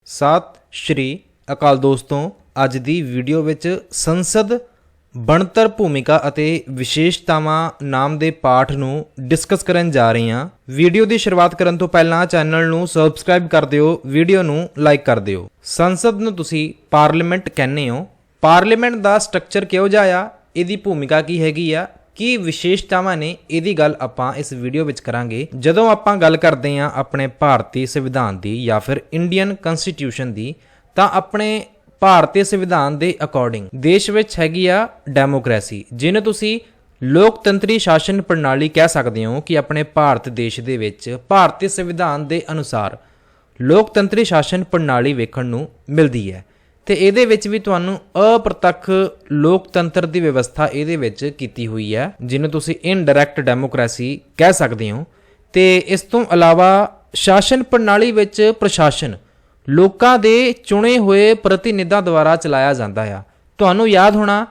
ਸਤਿ ਸ਼੍ਰੀ ਅਕਾਲ ਦੋਸਤੋ, ਅੱਜ ਦੀ ਵੀਡੀਓ ਵਿੱਚ ਸੰਸਦ ਬਣਤਰ ਭੂਮਿਕਾ ਅਤੇ ਵਿਸ਼ੇਸ਼ਤਾਵਾਂ ਨਾਮ ਦੇ ਪਾਠ ਨੂੰ ਡਿਸਕਸ ਕਰਨ ਜਾ ਰਹੇ ਹਾਂ। ਵੀਡੀਓ ਦੀ ਸ਼ੁਰੂਆਤ ਕਰਨ ਤੋਂ ਪਹਿਲਾਂ ਚੈਨਲ ਨੂੰ ਸਬਸਕ੍ਰਾਈਬ ਕਰ ਦਿਓ, ਵੀਡੀਓ ਨੂੰ ਲਾਈਕ ਕਰ ਦਿਓ। ਸੰਸਦ ਨੂੰ ਤੁਸੀਂ ਪਾਰਲੀਮੈਂਟ ਕਹਿੰਦੇ ਹੋ। ਪਾਰਲੀਮੈਂਟ ਦਾ ਸਟਰਕਚਰ ਕਿਹੋ ਜਿਹਾ ਆ, ਇਹਦੀ ਭੂਮਿਕਾ ਕੀ ਹੈਗੀ ਆ, ਕੀ ਵਿਸ਼ੇਸ਼ਤਾਵਾਂ ਨੇ, ਇਹਦੀ ਗੱਲ ਆਪਾਂ ਇਸ ਵੀਡੀਓ ਵਿੱਚ ਕਰਾਂਗੇ। ਜਦੋਂ ਆਪਾਂ ਗੱਲ ਕਰਦੇ ਹਾਂ ਆਪਣੇ ਭਾਰਤੀ ਸੰਵਿਧਾਨ ਦੀ ਜਾਂ ਫਿਰ ਇੰਡੀਅਨ ਕਨਸਟੀਟਿਊਸ਼ਨ ਦੀ, ਤਾਂ ਆਪਣੇ ਭਾਰਤੀ ਸੰਵਿਧਾਨ ਦੇ ਅਕੋਰਡਿੰਗ ਦੇਸ਼ ਵਿੱਚ ਹੈਗੀ ਆ ਡੈਮੋਕ੍ਰੇਸੀ, ਜਿਹਨੂੰ ਤੁਸੀਂ ਲੋਕਤੰਤਰੀ ਸ਼ਾਸਨ ਪ੍ਰਣਾਲੀ ਕਹਿ ਸਕਦੇ ਹੋ। ਕਿ ਆਪਣੇ ਭਾਰਤ ਦੇਸ਼ ਦੇ ਵਿੱਚ ਭਾਰਤੀ ਸੰਵਿਧਾਨ ਦੇ ਅਨੁਸਾਰ ਲੋਕਤੰਤਰੀ ਸ਼ਾਸਨ ਪ੍ਰਣਾਲੀ ਵੇਖਣ ਨੂੰ ਮਿਲਦੀ ਹੈ, ਤੇ ਇਹਦੇ ਵਿੱਚ ਵੀ ਤੁਹਾਨੂੰ ਅਪ੍ਰਤੱਖ ਲੋਕਤੰਤਰ ਦੀ ਵਿਵਸਥਾ ਇਹਦੇ ਵਿੱਚ ਕੀਤੀ ਹੋਈ ਹੈ, ਜਿਹਨੂੰ ਤੁਸੀਂ ਇਨਡਾਇਰੈਕਟ ਡੈਮੋਕ੍ਰੇਸੀ ਕਹਿ ਸਕਦੇ ਹੋ। ਤੇ ਇਸ ਤੋਂ ਇਲਾਵਾ ਸ਼ਾਸਨ ਪ੍ਰਣਾਲੀ ਵਿੱਚ ਪ੍ਰਸ਼ਾਸਨ ਲੋਕਾਂ ਦੇ ਚੁਣੇ ਹੋਏ ਪ੍ਰਤੀਨਿਧਾਂ ਦੁਆਰਾ ਚਲਾਇਆ ਜਾਂਦਾ ਆ। ਤੁਹਾਨੂੰ ਯਾਦ ਹੋਣਾ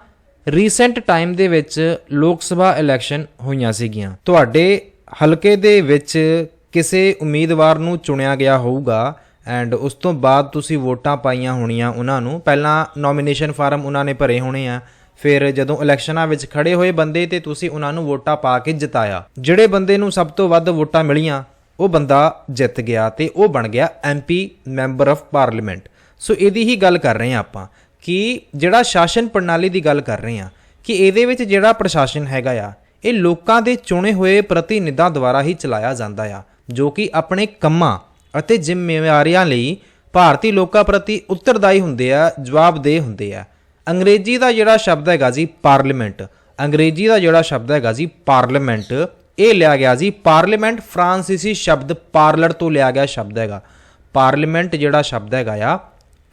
ਰੀਸੈਂਟ ਟਾਈਮ ਦੇ ਵਿੱਚ ਲੋਕ ਸਭਾ ਇਲੈਕਸ਼ਨ ਹੋਈਆਂ ਸੀਗੀਆਂ। ਤੁਹਾਡੇ ਹਲਕੇ ਦੇ ਵਿੱਚ ਕਿਸੇ ਉਮੀਦਵਾਰ ਨੂੰ ਚੁਣਿਆ ਗਿਆ ਹੋਊਗਾ ਐਂਡ ਉਸ ਤੋਂ ਬਾਅਦ ਤੁਸੀਂ ਵੋਟਾਂ ਪਾਈਆਂ ਹੋਣੀਆਂ ਉਹਨਾਂ ਨੂੰ। ਪਹਿਲਾਂ ਨੋਮੀਨੇਸ਼ਨ ਫਾਰਮ ਉਹਨਾਂ ਨੇ ਭਰੇ ਹੋਣੇ ਆ, ਫਿਰ ਜਦੋਂ ਇਲੈਕਸ਼ਨਾਂ ਵਿੱਚ ਖੜੇ ਹੋਏ ਬੰਦੇ ਤੇ ਤੁਸੀਂ ਉਹਨਾਂ ਨੂੰ ਵੋਟਾਂ ਪਾ ਕੇ ਜਿਤਾਇਆ। ਜਿਹੜੇ ਬੰਦੇ ਨੂੰ ਸਭ ਤੋਂ ਵੱਧ ਵੋਟਾਂ ਮਿਲੀਆਂ ਉਹ ਬੰਦਾ ਜਿੱਤ ਗਿਆ ਤੇ ਉਹ ਬਣ ਗਿਆ MP ਮੈਂਬਰ ਆਫ ਪਾਰਲੀਮੈਂਟ। ਸੋ ਇਹਦੀ ਹੀ ਗੱਲ ਕਰ ਰਹੇ ਹਾਂ ਆਪਾਂ, ਕਿ ਜਿਹੜਾ ਸ਼ਾਸਨ ਪ੍ਰਣਾਲੀ ਦੀ ਗੱਲ ਕਰ ਰਹੇ ਹਾਂ, ਕਿ ਇਹਦੇ ਵਿੱਚ ਜਿਹੜਾ ਪ੍ਰਸ਼ਾਸਨ ਹੈਗਾ ਆ ਇਹ ਲੋਕਾਂ ਦੇ ਚੁਣੇ ਹੋਏ ਪ੍ਰਤੀਨਿਧਾਂ ਦੁਆਰਾ ਹੀ ਚਲਾਇਆ ਜਾਂਦਾ ਆ, ਜੋ ਕਿ ਆਪਣੇ ਕੰਮਾਂ ਅਤੇ ਜ਼ਿੰਮੇਵਾਰੀਆਂ ਲਈ ਭਾਰਤੀ ਲੋਕਾਂ ਪ੍ਰਤੀ ਉੱਤਰਦਾਈ ਹੁੰਦੇ ਆ, ਜਵਾਬਦੇਹ ਹੁੰਦੇ ਆ। ਅੰਗਰੇਜ਼ੀ ਦਾ ਜਿਹੜਾ ਸ਼ਬਦ ਹੈਗਾ ਜੀ ਪਾਰਲੀਮੈਂਟ, ਅੰਗਰੇਜ਼ੀ ਦਾ ਜਿਹੜਾ ਸ਼ਬਦ ਹੈਗਾ ਜੀ ਪਾਰਲੀਮੈਂਟ, ਇਹ ਲਿਆ ਗਿਆ ਜੀ ਪਾਰਲੀਮੈਂਟ ਫਰਾਂਸੀਸੀ ਸ਼ਬਦ ਪਾਰਲਰ ਤੋਂ ਲਿਆ ਗਿਆ ਸ਼ਬਦ ਹੈਗਾ। ਪਾਰਲੀਮੈਂਟ ਜਿਹੜਾ ਸ਼ਬਦ ਹੈਗਾ ਆ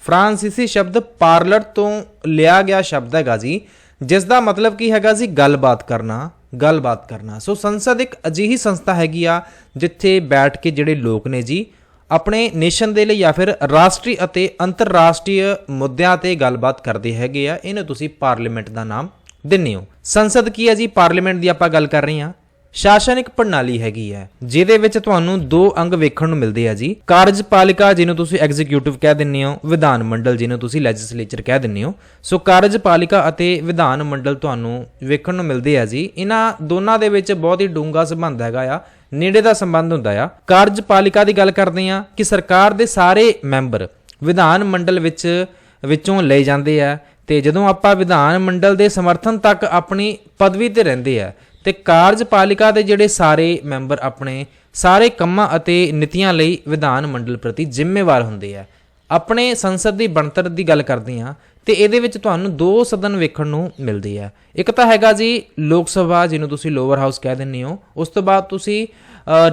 ਫਰਾਂਸੀਸੀ ਸ਼ਬਦ ਪਾਰਲਰ ਤੋਂ ਲਿਆ ਗਿਆ ਸ਼ਬਦ ਹੈਗਾ ਜੀ, ਜਿਸ ਦਾ ਮਤਲਬ ਕੀ ਹੈਗਾ ਜੀ ਗੱਲਬਾਤ ਕਰਨਾ, ਗੱਲਬਾਤ ਕਰਨਾ। ਸੋ ਸੰਸਦ ਇੱਕ ਅਜਿਹੀ ਸੰਸਥਾ ਹੈਗੀ ਆ ਜਿੱਥੇ ਬੈਠ ਕੇ ਜਿਹੜੇ ਲੋਕ ਨੇ ਜੀ ਆਪਣੇ ਨੇਸ਼ਨ ਦੇ ਲਈ ਜਾਂ ਫਿਰ ਰਾਸ਼ਟਰੀ ਅਤੇ ਅੰਤਰਰਾਸ਼ਟਰੀ ਮੁੱਦਿਆਂ ਤੇ ਗੱਲਬਾਤ ਕਰਦੇ ਹੈਗੇ ਆ। ਇਹਨੂੰ ਤੁਸੀਂ ਪਾਰਲੀਮੈਂਟ ਦਾ ਨਾਮ ਦਿੰਦੇ ਹੋ। ਸੰਸਦ ਕੀ ਹੈ ਜੀ, ਪਾਰਲੀਮੈਂਟ ਦੀ ਆਪਾਂ ਗੱਲ ਕਰ ਰਹੇ ਹਾਂ। ਸ਼ਾਸਨ ਇੱਕ ਪ੍ਰਣਾਲੀ ਹੈਗੀ ਹੈ ਜਿਹਦੇ ਵਿੱਚ ਤੁਹਾਨੂੰ ਦੋ ਅੰਗ ਵੇਖਣ ਨੂੰ ਮਿਲਦੇ ਆ ਜੀ। ਕਾਰਜਪਾਲਿਕਾ ਜਿਹਨੂੰ ਤੁਸੀਂ ਐਗਜ਼ੀਕਿਊਟਿਵ ਕਹਿ ਦਿੰਦੇ ਹੋ, ਵਿਧਾਨ ਮੰਡਲ ਜਿਹਨੂੰ ਤੁਸੀਂ ਲੈਜਿਸਲੇਚਰ ਕਹਿ ਦਿੰਦੇ ਹੋ। ਸੋ ਕਾਰਜਪਾਲਿਕਾ ਅਤੇ ਵਿਧਾਨ ਮੰਡਲ ਤੁਹਾਨੂੰ ਵੇਖਣ ਨੂੰ ਮਿਲਦੇ ਆ ਜੀ। ਇਹਨਾਂ ਦੋਨਾਂ ਦੇ ਵਿੱਚ ਬਹੁਤ ਹੀ ਡੂੰਘਾ ਸੰਬੰਧ ਹੈਗਾ ਆ, ਨੇੜੇ ਦਾ ਸੰਬੰਧ ਹੁੰਦਾ ਆ। ਕਾਰਜਪਾਲਿਕਾ ਦੀ ਗੱਲ ਕਰਦੇ ਆ ਕਿ ਸਰਕਾਰ ਦੇ ਸਾਰੇ ਮੈਂਬਰ ਵਿਧਾਨ ਮੰਡਲ ਵਿੱਚੋਂ ਲਏ ਜਾਂਦੇ ਆ, ਤੇ ਜਦੋਂ ਆਪਾਂ ਵਿਧਾਨ ਮੰਡਲ ਦੇ ਸਮਰਥਨ ਤੱਕ ਆਪਣੀ ਪਦਵੀ ਤੇ ਰਹਿੰਦੇ ਆ, ਤੇ ਕਾਰਜਪਾਲਿਕਾ ਦੇ ਜਿਹੜੇ ਸਾਰੇ ਮੈਂਬਰ ਆਪਣੇ ਸਾਰੇ ਕੰਮਾਂ ਅਤੇ ਨੀਤੀਆਂ ਲਈ ਵਿਧਾਨ ਮੰਡਲ ਪ੍ਰਤੀ ਜ਼ਿੰਮੇਵਾਰ ਹੁੰਦੇ ਆ। ਆਪਣੇ ਸੰਸਦ ਦੀ ਬਣਤਰ ਦੀ ਗੱਲ ਕਰਦੇ ਆ ਤੇ ਇਹਦੇ ਵਿੱਚ ਤੁਹਾਨੂੰ ਦੋ ਸਦਨ ਵੇਖਣ ਨੂੰ ਮਿਲਦੇ ਆ। ਇੱਕ ਤਾਂ ਹੈਗਾ ਜੀ ਲੋਕ ਸਭਾ ਜਿਹਨੂੰ ਤੁਸੀਂ ਲੋਅਰ ਹਾਊਸ ਕਹਿ ਦਿੰਦੇ ਹੋ। ਉਸ ਤੋਂ ਬਾਅਦ ਤੁਸੀਂ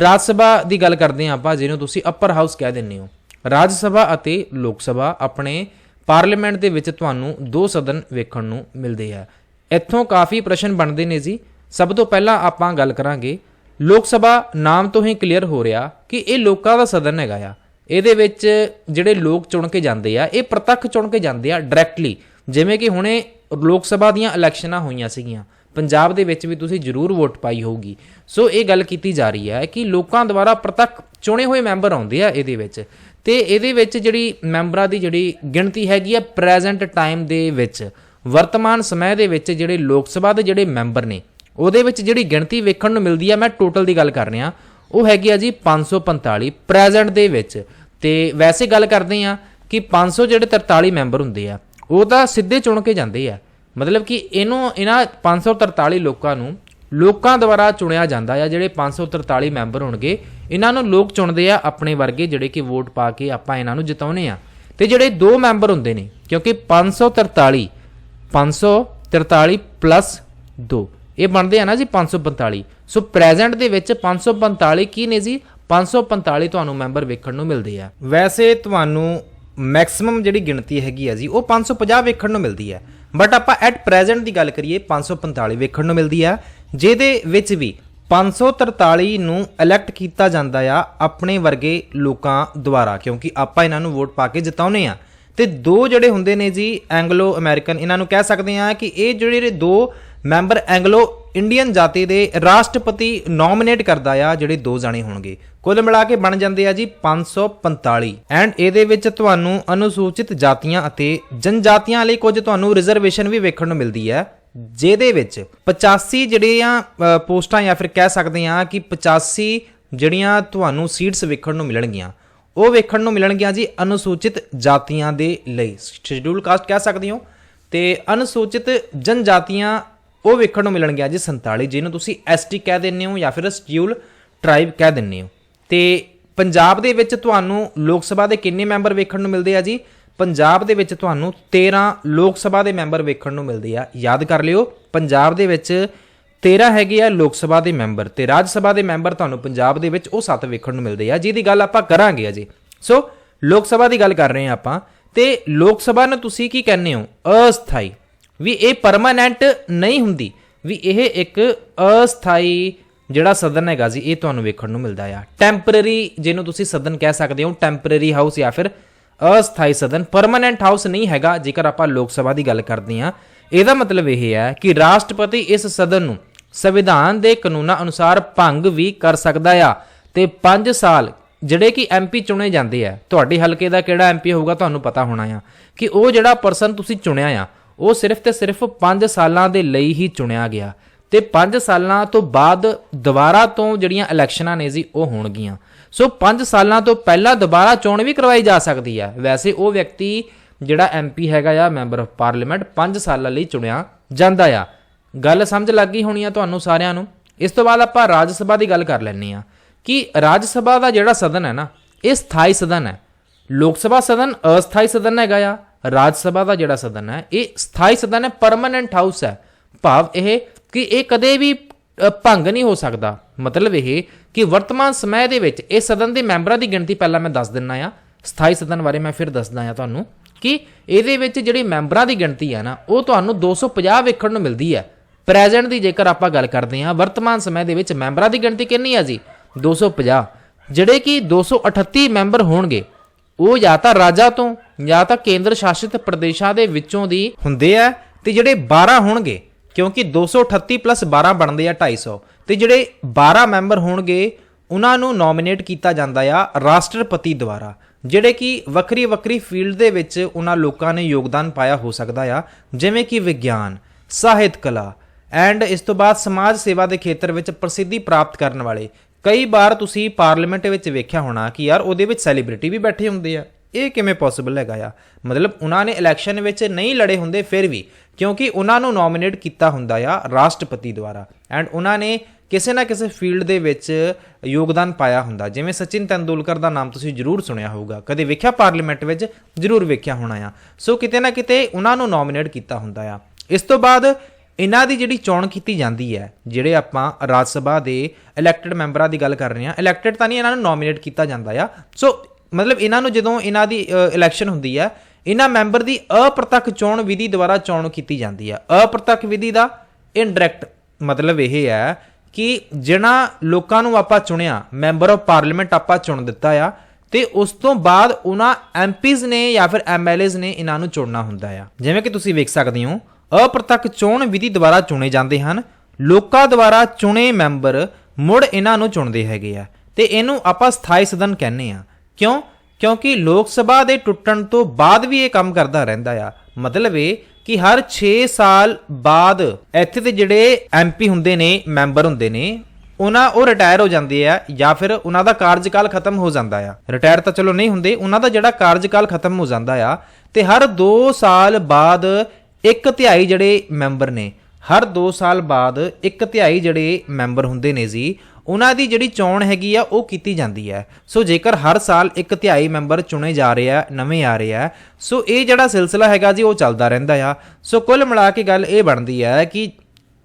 ਰਾਜ ਸਭਾ ਦੀ ਗੱਲ ਕਰਦੇ ਆ ਆਪਾਂ, ਜਿਹਨੂੰ ਤੁਸੀਂ ਅੱਪਰ ਹਾਊਸ ਕਹਿ ਦਿੰਦੇ ਹੋ। ਰਾਜ ਸਭਾ ਅਤੇ ਲੋਕ ਸਭਾ ਆਪਣੇ ਪਾਰਲੀਮੈਂਟ ਦੇ ਵਿੱਚ ਤੁਹਾਨੂੰ ਦੋ ਸਦਨ ਵੇਖਣ ਨੂੰ ਮਿਲਦੇ ਆ। ਇੱਥੋਂ ਕਾਫੀ ਪ੍ਰਸ਼ਨ ਬਣਦੇ ਨੇ ਜੀ। ਸਭ ਤੋਂ ਪਹਿਲਾਂ ਆਪਾਂ ਗੱਲ ਕਰਾਂਗੇ ਲੋਕ ਸਭਾ। ਨਾਮ ਤੋਂ ਹੀ ਕਲੀਅਰ ਹੋ ਰਿਹਾ ਕਿ ਇਹ ਲੋਕਾਂ ਦਾ ਸਦਨ ਹੈਗਾ ਆ। ਇਹਦੇ ਵਿੱਚ ਜਿਹੜੇ ਲੋਕ ਚੁਣ ਕੇ ਜਾਂਦੇ ਆ ਇਹ ਪ੍ਰਤੱਖ ਚੁਣ ਕੇ ਜਾਂਦੇ ਆ ਡਾਇਰੈਕਟਲੀ। ਜਿਵੇਂ ਕਿ ਹੁਣੇ ਲੋਕ ਸਭਾ ਦੀਆਂ ਇਲੈਕਸ਼ਨਾਂ ਹੋਈਆਂ ਸੀਗੀਆਂ ਪੰਜਾਬ ਦੇ ਵਿੱਚ ਵੀ, ਤੁਸੀਂ ਜ਼ਰੂਰ ਵੋਟ ਪਾਈ ਹੋਊਗੀ। ਸੋ ਇਹ ਗੱਲ ਕੀਤੀ ਜਾ ਰਹੀ ਹੈ ਕਿ ਲੋਕਾਂ ਦੁਆਰਾ ਪ੍ਰਤੱਖ ਚੁਣੇ ਹੋਏ ਮੈਂਬਰ ਆਉਂਦੇ ਆ ਇਹਦੇ ਵਿੱਚ, ਤੇ ਇਹਦੇ ਵਿੱਚ ਜਿਹੜੀ ਮੈਂਬਰਾਂ ਦੀ ਜਿਹੜੀ ਗਿਣਤੀ ਹੈਗੀ ਆ ਪ੍ਰੈਜ਼ੈਂਟ ਟਾਈਮ ਦੇ ਵਿੱਚ, ਵਰਤਮਾਨ ਸਮੇਂ ਦੇ ਵਿੱਚ ਜਿਹੜੇ ਲੋਕ ਸਭਾ ਦੇ ਜਿਹੜੇ ਮੈਂਬਰ ਨੇ ਉਹਦੇ ਵਿੱਚ ਜਿਹੜੀ ਗਿਣਤੀ ਵੇਖਣ ਨੂੰ ਮਿਲਦੀ ਆ, ਮੈਂ ਟੋਟਲ ਦੀ ਗੱਲ ਕਰ ਰਿਹਾ, ਉਹ ਹੈਗੀ ਆ ਜੀ 545 ਪ੍ਰੈਜ਼ੈਂਟ ਦੇ ਵਿੱਚ। ਤੇ ਵੈਸੇ ਗੱਲ ਕਰਦੇ ਆ ਕਿ 543 ਮੈਂਬਰ ਹੁੰਦੇ ਆ ਉਹ ਤਾਂ ਸਿੱਧੇ ਚੁਣ ਕੇ ਜਾਂਦੇ ਆ। ਮਤਲਬ ਕਿ ਇਹਨਾਂ 543 ਲੋਕਾਂ ਨੂੰ ਲੋਕਾਂ ਦੁਆਰਾ ਚੁਣਿਆ ਜਾਂਦਾ ਆ। ਜਿਹੜੇ 543 ਮੈਂਬਰ ਹੋਣਗੇ ਇਹਨਾਂ ਨੂੰ ਲੋਕ ਚੁਣਦੇ ਆ ਆਪਣੇ ਵਰਗੇ, ਜਿਹੜੇ ਕਿ ਵੋਟ ਪਾ ਕੇ ਆਪਾਂ ਇਹਨਾਂ ਨੂੰ ਜਿਤਾਉਨੇ ਆ। ਤੇ ਜਿਹੜੇ ਦੋ ਮੈਂਬਰ ਹੁੰਦੇ ਨੇ, ਕਿਉਂਕਿ 543 ਪਲੱਸ 2 ਇਹ ਬਣਦੇ ਆ ਨਾ ਜੀ 545। ਸੋ ਪ੍ਰੈਜ਼ੈਂਟ ਦੇ ਵਿੱਚ 545 ਕੀ ਨੇ ਜੀ, 545 ਤੁਹਾਨੂੰ ਮੈਂਬਰ ਵੇਖਣ ਨੂੰ ਮਿਲਦੇ ਆ। ਵੈਸੇ ਤੁਹਾਨੂੰ ਮੈਕਸਿਮਮ ਜਿਹੜੀ ਗਿਣਤੀ ਹੈਗੀ ਆ ਜੀ ਉਹ 550 ਵੇਖਣ ਨੂੰ ਮਿਲਦੀ ਹੈ, ਬਟ ਆਪਾਂ ਐਟ ਪ੍ਰੈਜ਼ੈਂਟ ਦੀ ਗੱਲ ਕਰੀਏ 545 ਵੇਖਣ ਨੂੰ ਮਿਲਦੀ ਆ, ਜਿਹਦੇ ਵਿੱਚ ਵੀ 543 ਨੂੰ ਇਲੈਕਟ ਕੀਤਾ ਜਾਂਦਾ ਆ ਆਪਣੇ ਵਰਗੇ ਲੋਕਾਂ ਦੁਆਰਾ, ਕਿਉਂਕਿ ਆਪਾਂ ਇਹਨਾਂ ਨੂੰ ਵੋਟ ਪਾ ਕੇ ਜਿਤਾਉਨੇ ਆ। ਤੇ ਦੋ ਜਿਹੜੇ ਹੁੰਦੇ ਨੇ ਜੀ ਐਂਗਲੋ ਅਮਰੀਕਨ, ਇਹਨਾਂ ਨੂੰ ਕਹਿ ਸਕਦੇ ਆ ਕਿ ਇਹ ਜਿਹੜੇ ਦੋ ਮੈਂਬਰ ਐਂਗਲੋ ਇੰਡੀਅਨ ਜਾਤੀ ਦੇ ਰਾਸ਼ਟਰਪਤੀ ਨੋਮੀਨੇਟ ਕਰਦਾ ਆ, ਜਿਹੜੇ 2 ਜਾਣੇ ਹੋਣਗੇ। ਕੁੱਲ ਮਿਲਾ ਕੇ ਬਣ ਜਾਂਦੇ ਆ ਜੀ 545। ਐਂਡ ਇਹਦੇ ਵਿੱਚ ਤੁਹਾਨੂੰ ਅਨੁਸੂਚਿਤ ਜਾਤੀਆਂ ਅਤੇ ਜਨਜਾਤੀਆਂ ਲਈ ਕੁਝ ਤੁਹਾਨੂੰ ਰਿਜ਼ਰਵੇਸ਼ਨ ਵੀ ਵੇਖਣ ਨੂੰ ਮਿਲਦੀ ਹੈ, ਜਿਹਦੇ ਵਿੱਚ 85 ਜਿਹੜੀਆਂ ਪੋਸਟਾਂ ਜਾਂ ਫਿਰ ਕਹਿ ਸਕਦੇ ਆ ਕਿ 85 ਜਿਹੜੀਆਂ ਤੁਹਾਨੂੰ ਸੀਟਸ ਵੇਖਣ ਨੂੰ ਮਿਲਣਗੀਆਂ, ਉਹ ਵੇਖਣ ਨੂੰ ਮਿਲਣਗੀਆਂ ਜੀ ਅਨੁਸੂਚਿਤ ਜਾਤੀਆਂ ਦੇ ਲਈ, ਸ਼ੈਡਿਊਲ ਕਾਸਟ ਕਹਿ ਸਕਦੇ ਹੋ। ਤੇ ਅਨੁਸੂਚਿਤ ਜਨਜਾਤੀਆਂ ਉਹ ਵੇਖਣ ਨੂੰ ਮਿਲਣਗੀਆਂ ਜੀ 47, ਜਿਹਨੂੰ ਤੁਸੀਂ ST ਕਹਿ ਦਿੰਦੇ ਹੋ ਜਾਂ ਫਿਰ ਸ਼ੈਡਿਊਲ ਟ੍ਰਾਈਬ ਕਹਿ ਦਿੰਦੇ ਹੋ। ਤੇ ਪੰਜਾਬ ਦੇ ਵਿੱਚ ਤੁਹਾਨੂੰ ਲੋਕ ਸਭਾ ਦੇ ਕਿੰਨੇ ਮੈਂਬਰ ਵੇਖਣ ਨੂੰ ਮਿਲਦੇ ਆ ਜੀ? ਪੰਜਾਬ ਦੇ ਵਿੱਚ ਤੁਹਾਨੂੰ 13 ਲੋਕ ਸਭਾ ਦੇ ਮੈਂਬਰ ਵੇਖਣ ਨੂੰ ਮਿਲਦੇ ਆ। ਯਾਦ ਕਰ ਲਿਓ, ਪੰਜਾਬ ਦੇ ਵਿੱਚ 13 ਹੈਗੇ ਆ ਲੋਕ ਸਭਾ ਦੇ ਮੈਂਬਰ, ਤੇ ਰਾਜ ਸਭਾ ਦੇ ਮੈਂਬਰ ਤੁਹਾਨੂੰ ਪੰਜਾਬ ਦੇ ਵਿੱਚ ਉਹ 7 ਵੇਖਣ ਨੂੰ ਮਿਲਦੇ ਆ, ਜਿਹਦੀ ਗੱਲ ਆਪਾਂ ਕਰਾਂਗੇ ਅਜੇ। ਸੋ ਲੋਕ ਸਭਾ ਦੀ ਗੱਲ ਕਰ ਰਹੇ ਹਾਂ ਆਪਾਂ। ਤੇ ਲੋਕ ਸਭਾ ਨੂੰ ਤੁਸੀਂ ਕੀ ਕਹਿੰਦੇ ਹੋ? ਅਸਥਾਈ। ਵੀ ਇਹ ਪਰਮਾਨੈਂਟ ਨਹੀਂ ਹੁੰਦੀ, ਵੀ ਇਹ ਇੱਕ ਅਸਥਾਈ ਜਿਹੜਾ ਸਦਨ ਹੈਗਾ ਜੀ, ਇਹ ਤੁਹਾਨੂੰ ਵੇਖਣ ਨੂੰ ਮਿਲਦਾ ਆ। ਟੈਂਪਰੇਰੀ ਜਿਹਨੂੰ ਤੁਸੀਂ ਸਦਨ ਕਹਿ ਸਕਦੇ ਹੋ, ਟੈਂਪਰੇਰੀ ਹਾਊਸ ਜਾਂ ਫਿਰ ਅਸਥਾਈ ਸਦਨ, ਪਰਮਾਨੈਂਟ ਹਾਊਸ ਨਹੀਂ ਹੈਗਾ ਜੇਕਰ ਆਪਾਂ ਲੋਕ ਸਭਾ ਦੀ ਗੱਲ ਕਰਦੇ ਹਾਂ। ਇਹਦਾ ਮਤਲਬ ਇਹ ਹੈ ਕਿ ਰਾਸ਼ਟਰਪਤੀ ਇਸ ਸਦਨ ਨੂੰ ਸੰਵਿਧਾਨ ਦੇ ਕਾਨੂੰਨਾਂ ਅਨੁਸਾਰ ਭੰਗ ਵੀ ਕਰ ਸਕਦਾ ਆ। ਤੇ 5 ਸਾਲ ਜਿਹੜੇ ਕਿ MP ਚੁਣੇ ਜਾਂਦੇ ਆ, ਤੁਹਾਡੇ ਹਲਕੇ ਦਾ ਕਿਹੜਾ MP ਹੋਊਗਾ ਤੁਹਾਨੂੰ ਪਤਾ ਹੋਣਾ ਆ ਕਿ ਉਹ ਜਿਹੜਾ ਪਰਸਨ ਤੁਸੀਂ ਚੁਣਿਆ ਆ, ਉਹ ਸਿਰਫ ਤੇ ਸਿਰਫ 5 ਸਾਲਾਂ ਦੇ ਲਈ ਹੀ ਚੁਣਿਆ ਗਿਆ। ਤੇ 5 ਸਾਲਾਂ ਤੋਂ ਬਾਅਦ ਦੁਬਾਰਾ ਤੋਂ ਜਿਹੜੀਆਂ ਇਲੈਕਸ਼ਨਾਂ ਨੇ ਜੀ ਉਹ ਹੋਣਗੀਆਂ। ਸੋ 5 ਸਾਲਾਂ ਤੋਂ ਪਹਿਲਾਂ ਦੁਬਾਰਾ ਚੋਣ ਵੀ ਕਰਵਾਈ ਜਾ ਸਕਦੀ ਹੈ। ਵੈਸੇ ਉਹ ਵਿਅਕਤੀ ਜਿਹੜਾ MP ਹੈਗਾ ਆ, ਮੈਂਬਰ ਆਫ ਪਾਰਲੀਮੈਂਟ, 5 ਸਾਲਾਂ ਲਈ ਚੁਣਿਆ ਜਾਂਦਾ ਆ। ਗੱਲ ਸਮਝ ਲੱਗ ਗਈ ਹੋਣੀ ਆ ਤੁਹਾਨੂੰ ਸਾਰਿਆਂ ਨੂੰ। ਇਸ ਤੋਂ ਬਾਅਦ ਆਪਾਂ ਰਾਜ ਸਭਾ ਦੀ ਗੱਲ ਕਰ ਲੈਂਦੇ ਆ ਕਿ ਰਾਜ ਸਭਾ ਦਾ ਜਿਹੜਾ ਸਦਨ ਹੈ ਨਾ, ਇਹ ਸਥਾਈ ਸਦਨ ਹੈ। ਲੋਕ ਸਭਾ ਸਦਨ ਅਸਥਾਈ ਸਦਨ ਹੈਗਾ ਆ, ਰਾਜ ਸਭਾ ਦਾ ਜਿਹੜਾ ਸਦਨ ਹੈ ਇਹ ਸਥਾਈ ਸਦਨ ਹੈ, ਪਰਮਾਨੈਂਟ ਹਾਊਸ ਹੈ। ਭਾਵ ਇਹ ਕਿ ਇਹ ਕਦੇ ਵੀ ਭੰਗ ਨਹੀਂ ਹੋ ਸਕਦਾ। ਮਤਲਬ ਇਹ ਕਿ ਵਰਤਮਾਨ ਸਮੇਂ ਦੇ ਵਿੱਚ ਇਹ ਸਦਨ ਦੇ ਮੈਂਬਰਾਂ ਦੀ ਗਿਣਤੀ ਪਹਿਲਾਂ ਮੈਂ ਦੱਸ ਦਿੰਦਾ ਆ, ਸਥਾਈ ਸਦਨ ਬਾਰੇ ਮੈਂ ਫਿਰ ਦੱਸਦਾ ਆ ਤੁਹਾਨੂੰ ਕਿ ਇਹਦੇ ਵਿੱਚ ਜਿਹੜੀ ਮੈਂਬਰਾਂ ਦੀ ਗਿਣਤੀ ਹੈ ਨਾ, ਉਹ ਤੁਹਾਨੂੰ 250 ਵੇਖਣ ਨੂੰ ਮਿਲਦੀ ਹੈ। ਪ੍ਰੈਜ਼ੈਂਟ ਦੀ ਜੇਕਰ ਆਪਾਂ ਗੱਲ ਕਰਦੇ ਹਾਂ, ਵਰਤਮਾਨ ਸਮੇਂ ਦੇ ਵਿੱਚ ਮੈਂਬਰਾਂ ਦੀ ਗਿਣਤੀ ਕਿੰਨੀ ਹੈ ਜੀ? 250। ਜਿਹੜੇ ਕਿ 238 ਮੈਂਬਰ ਹੋਣਗੇ ਉਹ ਜਾਂ ਤਾਂ ਰਾਜਾਂ ਤੋਂ ਜਾਂ ਤਾਂ ਕੇਂਦਰ ਸ਼ਾਸਿਤ ਪ੍ਰਦੇਸ਼ਾਂ ਦੇ ਵਿੱਚੋਂ ਦੀ ਹੁੰਦੇ ਆ, ਤੇ ਜਿਹੜੇ 12 ਹੋਣਗੇ, ਕਿਉਂਕਿ 238 + 12 ਬਣਦੇ ਆ 250, ਤੇ ਜਿਹੜੇ 12 ਮੈਂਬਰ ਹੋਣਗੇ ਉਹਨਾਂ ਨੂੰ ਨੋਮੀਨੇਟ ਕੀਤਾ ਜਾਂਦਾ ਆ ਰਾਸ਼ਟਰਪਤੀ ਦੁਆਰਾ, ਜਿਹੜੇ ਕਿ ਵੱਖਰੀ ਵੱਖਰੀ ਫੀਲਡ ਦੇ ਵਿੱਚ ਉਹਨਾਂ ਲੋਕਾਂ ਨੇ ਯੋਗਦਾਨ ਪਾਇਆ ਹੋ ਸਕਦਾ ਆ, ਜਿਵੇਂ ਕਿ ਵਿਗਿਆਨ, ਸਾਹਿਤ, ਕਲਾ ਐਂਡ ਇਸ ਤੋਂ ਬਾਅਦ ਸਮਾਜ ਸੇਵਾ ਦੇ ਖੇਤਰ ਵਿੱਚ ਪ੍ਰਸਿੱਧੀ ਪ੍ਰਾਪਤ ਕਰਨ ਵਾਲੇ। ਕਈ ਵਾਰ ਤੁਸੀਂ ਪਾਰਲੀਮੈਂਟ ਵਿੱਚ ਵੇਖਿਆ ਹੋਣਾ ਕਿ ਯਾਰ ਉਹਦੇ ਵਿੱਚ ਸੈਲੀਬ੍ਰਿਟੀ ਵੀ ਬੈਠੇ ਹੁੰਦੇ ਆ। ਇਹ ਕਿਵੇਂ ਪੋਸੀਬਲ ਹੈਗਾ ਆ? ਮਤਲਬ ਉਹਨਾਂ ਨੇ ਇਲੈਕਸ਼ਨ ਵਿੱਚ ਨਹੀਂ ਲੜੇ ਹੁੰਦੇ ਫਿਰ ਵੀ, ਕਿਉਂਕਿ ਉਹਨਾਂ ਨੂੰ ਨੋਮੀਨੇਟ ਕੀਤਾ ਹੁੰਦਾ ਆ ਰਾਸ਼ਟਰਪਤੀ ਦੁਆਰਾ, ਐਂਡ ਉਹਨਾਂ ਨੇ ਕਿਸੇ ਨਾ ਕਿਸੇ ਫੀਲਡ ਦੇ ਵਿੱਚ ਯੋਗਦਾਨ ਪਾਇਆ ਹੁੰਦਾ। ਜਿਵੇਂ ਸਚਿਨ ਤੈਂਦੁਲਕਰ ਦਾ ਨਾਮ ਤੁਸੀਂ ਜ਼ਰੂਰ ਸੁਣਿਆ ਹੋਊਗਾ, ਕਦੇ ਵੇਖਿਆ ਪਾਰਲੀਮੈਂਟ ਵਿੱਚ? ਜ਼ਰੂਰ ਵੇਖਿਆ ਹੋਣਾ ਆ। ਸੋ ਕਿਤੇ ਨਾ ਕਿਤੇ ਉਹਨਾਂ ਨੂੰ ਨੋਮੀਨੇਟ ਕੀਤਾ ਹੁੰਦਾ ਆ। ਇਸ ਤੋਂ ਬਾਅਦ ਇਹਨਾਂ ਦੀ ਜਿਹੜੀ ਚੋਣ ਕੀਤੀ ਜਾਂਦੀ ਹੈ, ਜਿਹੜੇ ਆਪਾਂ ਰਾਜ ਸਭਾ ਦੇ ਇਲੈਕਟਡ ਮੈਂਬਰਾਂ ਦੀ ਗੱਲ ਕਰ ਰਹੇ ਹਾਂ, ਇਲੈਕਟਡ ਤਾਂ ਨਹੀਂ, ਇਹਨਾਂ ਨੂੰ ਨੋਮੀਨੇਟ ਕੀਤਾ ਜਾਂਦਾ ਆ। ਸੋ ਮਤਲਬ ਇਹਨਾਂ ਨੂੰ ਜਦੋਂ ਇਹਨਾਂ ਦੀ ਇਲੈਕਸ਼ਨ ਹੁੰਦੀ ਹੈ, ਇਹਨਾਂ ਮੈਂਬਰ ਦੀ ਅਪ੍ਰਤੱਖ ਚੋਣ ਵਿਧੀ ਦੁਆਰਾ ਚੋਣ ਕੀਤੀ ਜਾਂਦੀ ਹੈ। ਅਪ੍ਰਤੱਖ ਵਿਧੀ ਦਾ ਇਨਡਾਇਰੈਕਟ ਮਤਲਬ ਇਹ ਹੈ ਕਿ ਜਿਹਨਾਂ ਲੋਕਾਂ ਨੂੰ ਆਪਾਂ ਚੁਣਿਆ, ਮੈਂਬਰ ਆਫ ਪਾਰਲੀਮੈਂਟ ਆਪਾਂ ਚੁਣ ਦਿੱਤਾ ਆ, ਤੇ ਉਸ ਤੋਂ ਬਾਅਦ ਉਹਨਾਂ MPs ਨੇ ਜਾਂ ਫਿਰ MLAs ਨੇ ਇਹਨਾਂ ਨੂੰ ਚੁਣਨਾ ਹੁੰਦਾ ਆ। ਜਿਵੇਂ ਕਿ ਤੁਸੀਂ ਵੇਖ ਸਕਦੇ ਹੋ, ਅਪ੍ਰਤੱਖ ਚੋਣ ਵਿਧੀ ਦੁਆਰਾ ਚੁਣੇ ਜਾਂਦੇ ਹਨ। ਲੋਕਾਂ ਦੁਆਰਾ ਚੁਣੇ ਮੈਂਬਰ ਮੁੜ ਇਹਨਾਂ ਨੂੰ ਚੁਣਦੇ ਹੈਗੇ ਆ, ਤੇ ਇਹਨੂੰ ਆਪਾਂ ਸਥਾਈ ਸਦਨ ਕਹਿੰਦੇ ਆ। ਕਿਉਂ? ਕਿਉਂਕਿ ਲੋਕ ਸਭਾ ਦੇ ਟੁੱਟਣ ਤੋਂ ਬਾਅਦ ਵੀ ਇਹ ਕੰਮ ਕਰਦਾ ਰਹਿੰਦਾ ਆ। ਮਤਲਬ ਇਹ ਕਿ ਹਰ 6 ਸਾਲ ਬਾਅਦ ਇੱਥੇ ਦੇ ਜਿਹੜੇ MP ਹੁੰਦੇ ਨੇ, ਮੈਂਬਰ ਹੁੰਦੇ ਨੇ, ਉਹ ਰਿਟਾਇਰ ਹੋ ਜਾਂਦੇ ਆ ਜਾਂ ਫਿਰ ਉਹਨਾਂ ਦਾ ਕਾਰਜਕਾਲ ਖਤਮ ਹੋ ਜਾਂਦਾ ਆ। ਰਿਟਾਇਰ ਤਾਂ ਚਲੋ ਨਹੀਂ ਹੁੰਦੇ, ਉਹਨਾਂ ਦਾ ਜਿਹੜਾ ਕਾਰਜਕਾਲ ਖਤਮ ਹੋ ਜਾਂਦਾ ਆ, ਤੇ ਹਰ 2 ਸਾਲ ਬਾਅਦ 1/3 ਜਿਹੜੇ ਮੈਂਬਰ ਨੇ, ਹਰ 2 ਸਾਲ ਬਾਅਦ 1/3 ਜਿਹੜੇ ਮੈਂਬਰ ਹੁੰਦੇ ਨੇ ਜੀ, ਉਹਨਾਂ ਦੀ ਜਿਹੜੀ ਚੋਣ ਹੈਗੀ ਆ ਉਹ ਕੀਤੀ ਜਾਂਦੀ ਹੈ। ਸੋ ਜੇਕਰ ਹਰ ਸਾਲ 1/3 ਮੈਂਬਰ ਚੁਣੇ ਜਾ ਰਹੇ ਆ, ਨਵੇਂ ਆ ਰਹੇ ਆ, ਸੋ ਇਹ ਜਿਹੜਾ ਸਿਲਸਿਲਾ ਹੈਗਾ ਜੀ ਉਹ ਚੱਲਦਾ ਰਹਿੰਦਾ ਆ। ਸੋ ਕੁੱਲ ਮਿਲਾ ਕੇ ਗੱਲ ਇਹ ਬਣਦੀ ਹੈ ਕਿ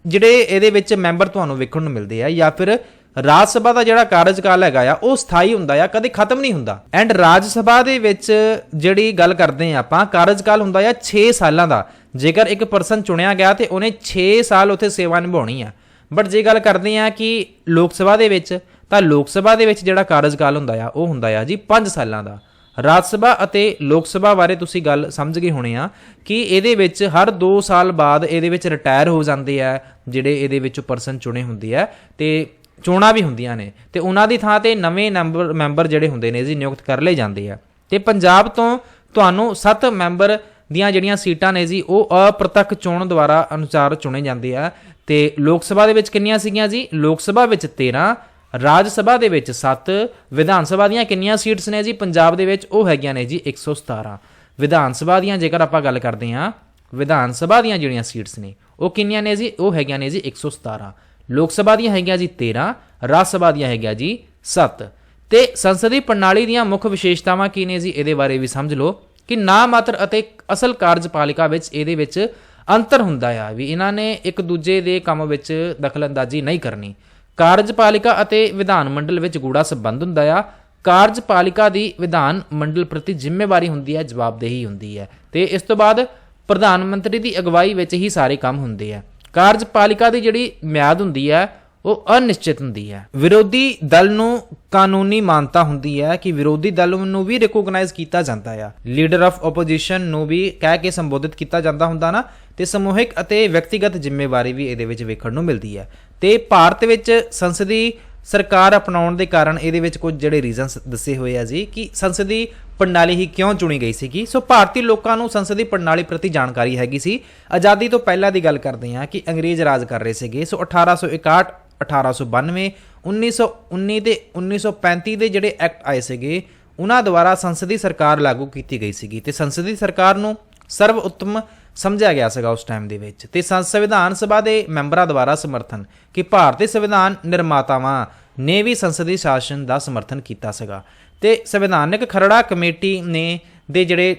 ਜਿਹੜੇ ਇਹਦੇ ਵਿੱਚ ਮੈਂਬਰ ਤੁਹਾਨੂੰ ਵੇਖਣ ਨੂੰ ਮਿਲਦੇ ਆ, ਜਾਂ ਫਿਰ ਰਾਜ ਸਭਾ ਦਾ ਜਿਹੜਾ ਕਾਰਜਕਾਲ ਹੈਗਾ ਆ ਉਹ ਸਥਾਈ ਹੁੰਦਾ ਆ, ਕਦੇ ਖਤਮ ਨਹੀਂ ਹੁੰਦਾ। ਐਂਡ ਰਾਜ ਸਭਾ ਦੇ ਵਿੱਚ ਜਿਹੜੀ ਗੱਲ ਕਰਦੇ ਆ ਆਪਾਂ, ਕਾਰਜਕਾਲ ਹੁੰਦਾ ਆ 6 ਸਾਲਾਂ ਦਾ। ਜੇਕਰ ਇੱਕ ਪਰਸਨ ਚੁਣਿਆ ਗਿਆ ਤੇ ਉਹਨੇ 6 ਸਾਲ ਉੱਥੇ ਸੇਵਾ ਨਿਭਾਉਣੀ ਆ। ਬਟ ਜੇ ਗੱਲ ਕਰਦੇ ਆ ਕਿ ਲੋਕ ਸਭਾ ਦੇ ਵਿੱਚ, ਤਾਂ ਲੋਕ ਸਭਾ ਦੇ ਵਿੱਚ ਜਿਹੜਾ ਕਾਰਜਕਾਲ ਹੁੰਦਾ ਆ ਉਹ ਹੁੰਦਾ ਆ ਜੀ 5 ਸਾਲਾਂ ਦਾ। ਰਾਜ ਸਭਾ ਅਤੇ ਲੋਕ ਸਭਾ ਬਾਰੇ ਤੁਸੀਂ ਗੱਲ ਸਮਝ ਗਏ ਹੋਣੇ ਆ ਕਿ ਇਹਦੇ ਵਿੱਚ ਹਰ 2 ਸਾਲ ਬਾਅਦ ਇਹਦੇ ਵਿੱਚ ਰਿਟਾਇਰ ਹੋ ਜਾਂਦੇ ਆ ਜਿਹੜੇ ਇਹਦੇ ਵਿੱਚੋਂ ਪਰਸਨ ਚੁਣੇ ਹੁੰਦੇ ਆ ਤੇ ਚੋਣਾਂ ਵੀ ਹੁੰਦੀਆਂ ਨੇ ਤੇ ਉਹਨਾਂ ਦੀ ਥਾਂ ਤੇ ਨਵੇਂ ਮੈਂਬਰ ਜਿਹੜੇ ਹੁੰਦੇ ਨੇ ਜੀ ਨਿਯੁਕਤ ਕਰ ਲਏ ਜਾਂਦੇ ਆ। ਤੇ ਪੰਜਾਬ ਤੋਂ ਤੁਹਾਨੂੰ 7 ਮੈਂਬਰ ਦੀਆਂ ਜਿਹੜੀਆਂ ਸੀਟਾਂ ਨੇ ਜੀ ਉਹ ਅਪ੍ਰਤੱਖ ਚੋਣ ਦੁਆਰਾ ਅਨੁਸਾਰ ਚੁਣੇ ਜਾਂਦੇ ਆ। ਤੇ ਲੋਕ ਸਭਾ ਦੇ ਵਿੱਚ ਕਿੰਨੀਆਂ ਸੀਗੀਆਂ ਜੀ? ਲੋਕ ਸਭਾ ਵਿੱਚ 13, ਰਾਜ ਸਭਾ ਦੇ ਵਿੱਚ 7, ਵਿਧਾਨ ਸਭਾ ਦੀਆਂ ਕਿੰਨੀਆਂ ਸੀਟਸ ਨੇ ਜੀ ਪੰਜਾਬ ਦੇ ਵਿੱਚ? ਉਹ ਹੈਗੀਆਂ ਨੇ ਜੀ 117। ਵਿਧਾਨ ਸਭਾ ਦੀਆਂ ਜੇਕਰ ਆਪਾਂ ਗੱਲ ਕਰਦੇ ਹਾਂ, ਵਿਧਾਨ ਸਭਾ ਦੀਆਂ ਜਿਹੜੀਆਂ ਸੀਟਸ ਨੇ ਉਹ ਕਿੰਨੀਆਂ ਨੇ ਜੀ? ਉਹ ਹੈਗੀਆਂ ਨੇ ਜੀ 117। ਲੋਕ ਸਭਾ ਦੀਆਂ ਹੈਗੀਆਂ ਜੀ 13, ਰਾਜ ਸਭਾ ਦੀਆਂ ਹੈਗੀਆਂ ਜੀ 7। ਤੇ ਸੰਸਦੀ ਪ੍ਰਣਾਲੀ ਦੀਆਂ ਮੁੱਖ ਵਿਸ਼ੇਸ਼ਤਾਵਾਂ ਕੀ ਨੇ ਜੀ? ਇਹਦੇ ਬਾਰੇ ਵੀ ਸਮਝ ਲਓ ਕਿ ਨਾ ਮਾਤਰ ਅਤੇ ਅਸਲ ਕਾਰਜਪਾਲਿਕਾ ਵਿੱਚ ਇਹਦੇ ਵਿੱਚ ਅੰਤਰ ਹੁੰਦਾ ਆ ਵੀ ਇਹਨਾਂ ਨੇ ਇੱਕ ਦੂਜੇ ਦੇ ਕੰਮ ਵਿੱਚ ਦਖਲਅੰਦਾਜ਼ੀ ਨਹੀਂ ਕਰਨੀ। ਕਾਰਜਪਾਲਿਕਾ ਅਤੇ ਵਿਧਾਨ ਮੰਡਲ ਵਿੱਚ ਗੂੜਾ ਸੰਬੰਧ ਹੁੰਦਾ ਆ। ਕਾਰਜਪਾਲਿਕਾ ਦੀ ਵਿਧਾਨ ਮੰਡਲ ਪ੍ਰਤੀ ਜ਼ਿੰਮੇਵਾਰੀ ਹੁੰਦੀ ਹੈ, ਜਵਾਬਦੇਹੀ ਹੁੰਦੀ ਹੈ। ਤੇ ਇਸ ਤੋਂ ਬਾਅਦ ਪ੍ਰਧਾਨ ਮੰਤਰੀ ਦੀ ਅਗਵਾਈ ਵਿੱਚ ਹੀ ਸਾਰੇ ਕੰਮ ਹੁੰਦੇ ਆ। ਕਾਰਜਪਾਲਿਕਾ ਦੀ ਜਿਹੜੀ ਮਿਆਦ ਹੁੰਦੀ ਹੈ ਉਹ ਅਨਿਸ਼ਚਿਤ ਹੁੰਦੀ ਹੈ। ਵਿਰੋਧੀ ਦਲ ਨੂੰ ਕਾਨੂੰਨੀ ਮਾਨਤਾ ਹੁੰਦੀ ਹੈ ਕਿ ਵਿਰੋਧੀ ਦਲ ਨੂੰ ਵੀ ਰਿਕੋਗਨਾਈਜ਼ ਕੀਤਾ ਜਾਂਦਾ ਆ। ਲੀਡਰ ਆਫ ਆਪੋਜੀਸ਼ਨ ਨੂੰ ਵੀ ਕਹਿ ਕੇ ਸੰਬੋਧਿਤ ਕੀਤਾ ਜਾਂਦਾ ਹੁੰਦਾ ਨਾ। ਤੇ ਸਮੂਹਿਕ ਅਤੇ ਵਿਅਕਤੀਗਤ ਜ਼ਿੰਮੇਵਾਰੀ ਵੀ ਇਹਦੇ ਵਿੱਚ ਵੇਖਣ ਨੂੰ ਮਿਲਦੀ ਹੈ। ਤੇ ਭਾਰਤ ਵਿੱਚ ਸੰਸਦੀ ਸਰਕਾਰ ਅਪਣਾਉਣ ਦੇ ਕਾਰਨ ਇਹਦੇ ਵਿੱਚ ਕੁਝ ਜਿਹੜੇ ਰੀਜ਼ਨਸ ਦੱਸੇ ਹੋਏ ਆ ਜੀ ਕਿ ਸੰਸਦੀ ਪ੍ਰਣਾਲੀ ਹੀ ਕਿਉਂ ਚੁਣੀ ਗਈ ਸੀਗੀ। ਸੋ ਭਾਰਤੀ ਲੋਕਾਂ ਨੂੰ ਸੰਸਦੀ ਪ੍ਰਣਾਲੀ ਪ੍ਰਤੀ ਜਾਣਕਾਰੀ ਹੈਗੀ ਸੀ। ਆਜ਼ਾਦੀ ਤੋਂ ਪਹਿਲਾਂ ਦੀ ਗੱਲ ਕਰਦੇ ਹਾਂ ਕਿ ਅੰਗਰੇਜ਼ ਰਾਜ ਕਰ ਰਹੇ ਸੀਗੇ। ਸੋ 1861, 1892, 1919 ਤੇ 1935 ਦੇ ਜਿਹੜੇ ਐਕਟ ਆਏ ਸੀਗੇ ਉਹਨਾਂ ਦੁਆਰਾ ਸੰਸਦੀ ਸਰਕਾਰ ਲਾਗੂ ਕੀਤੀ ਗਈ ਸੀਗੀ। ਤੇ ਸੰਸਦੀ ਸਰਕਾਰ ਨੂੰ ਸਰਵ ਉੱਤਮ ਸਮਝਿਆ ਗਿਆ ਸੀਗਾ ਉਸ ਟਾਈਮ ਦੇ ਵਿੱਚ। ਤੇ ਸੰਵਿਧਾਨ ਸਭਾ ਦੇ ਮੈਂਬਰਾਂ ਦੁਆਰਾ ਸਮਰਥਨ ਕਿ ਭਾਰਤੀ ਸੰਵਿਧਾਨ ਨਿਰਮਾਤਾਵਾਂ ਨੇ ਵੀ ਸੰਸਦੀ ਸ਼ਾਸਨ ਦਾ ਸਮਰਥਨ ਕੀਤਾ ਸੀਗਾ। ਤੇ ਸੰਵਿਧਾਨਕ ਖਰੜਾ ਕਮੇਟੀ ਨੇ ਦੇ ਜਿਹੜੇ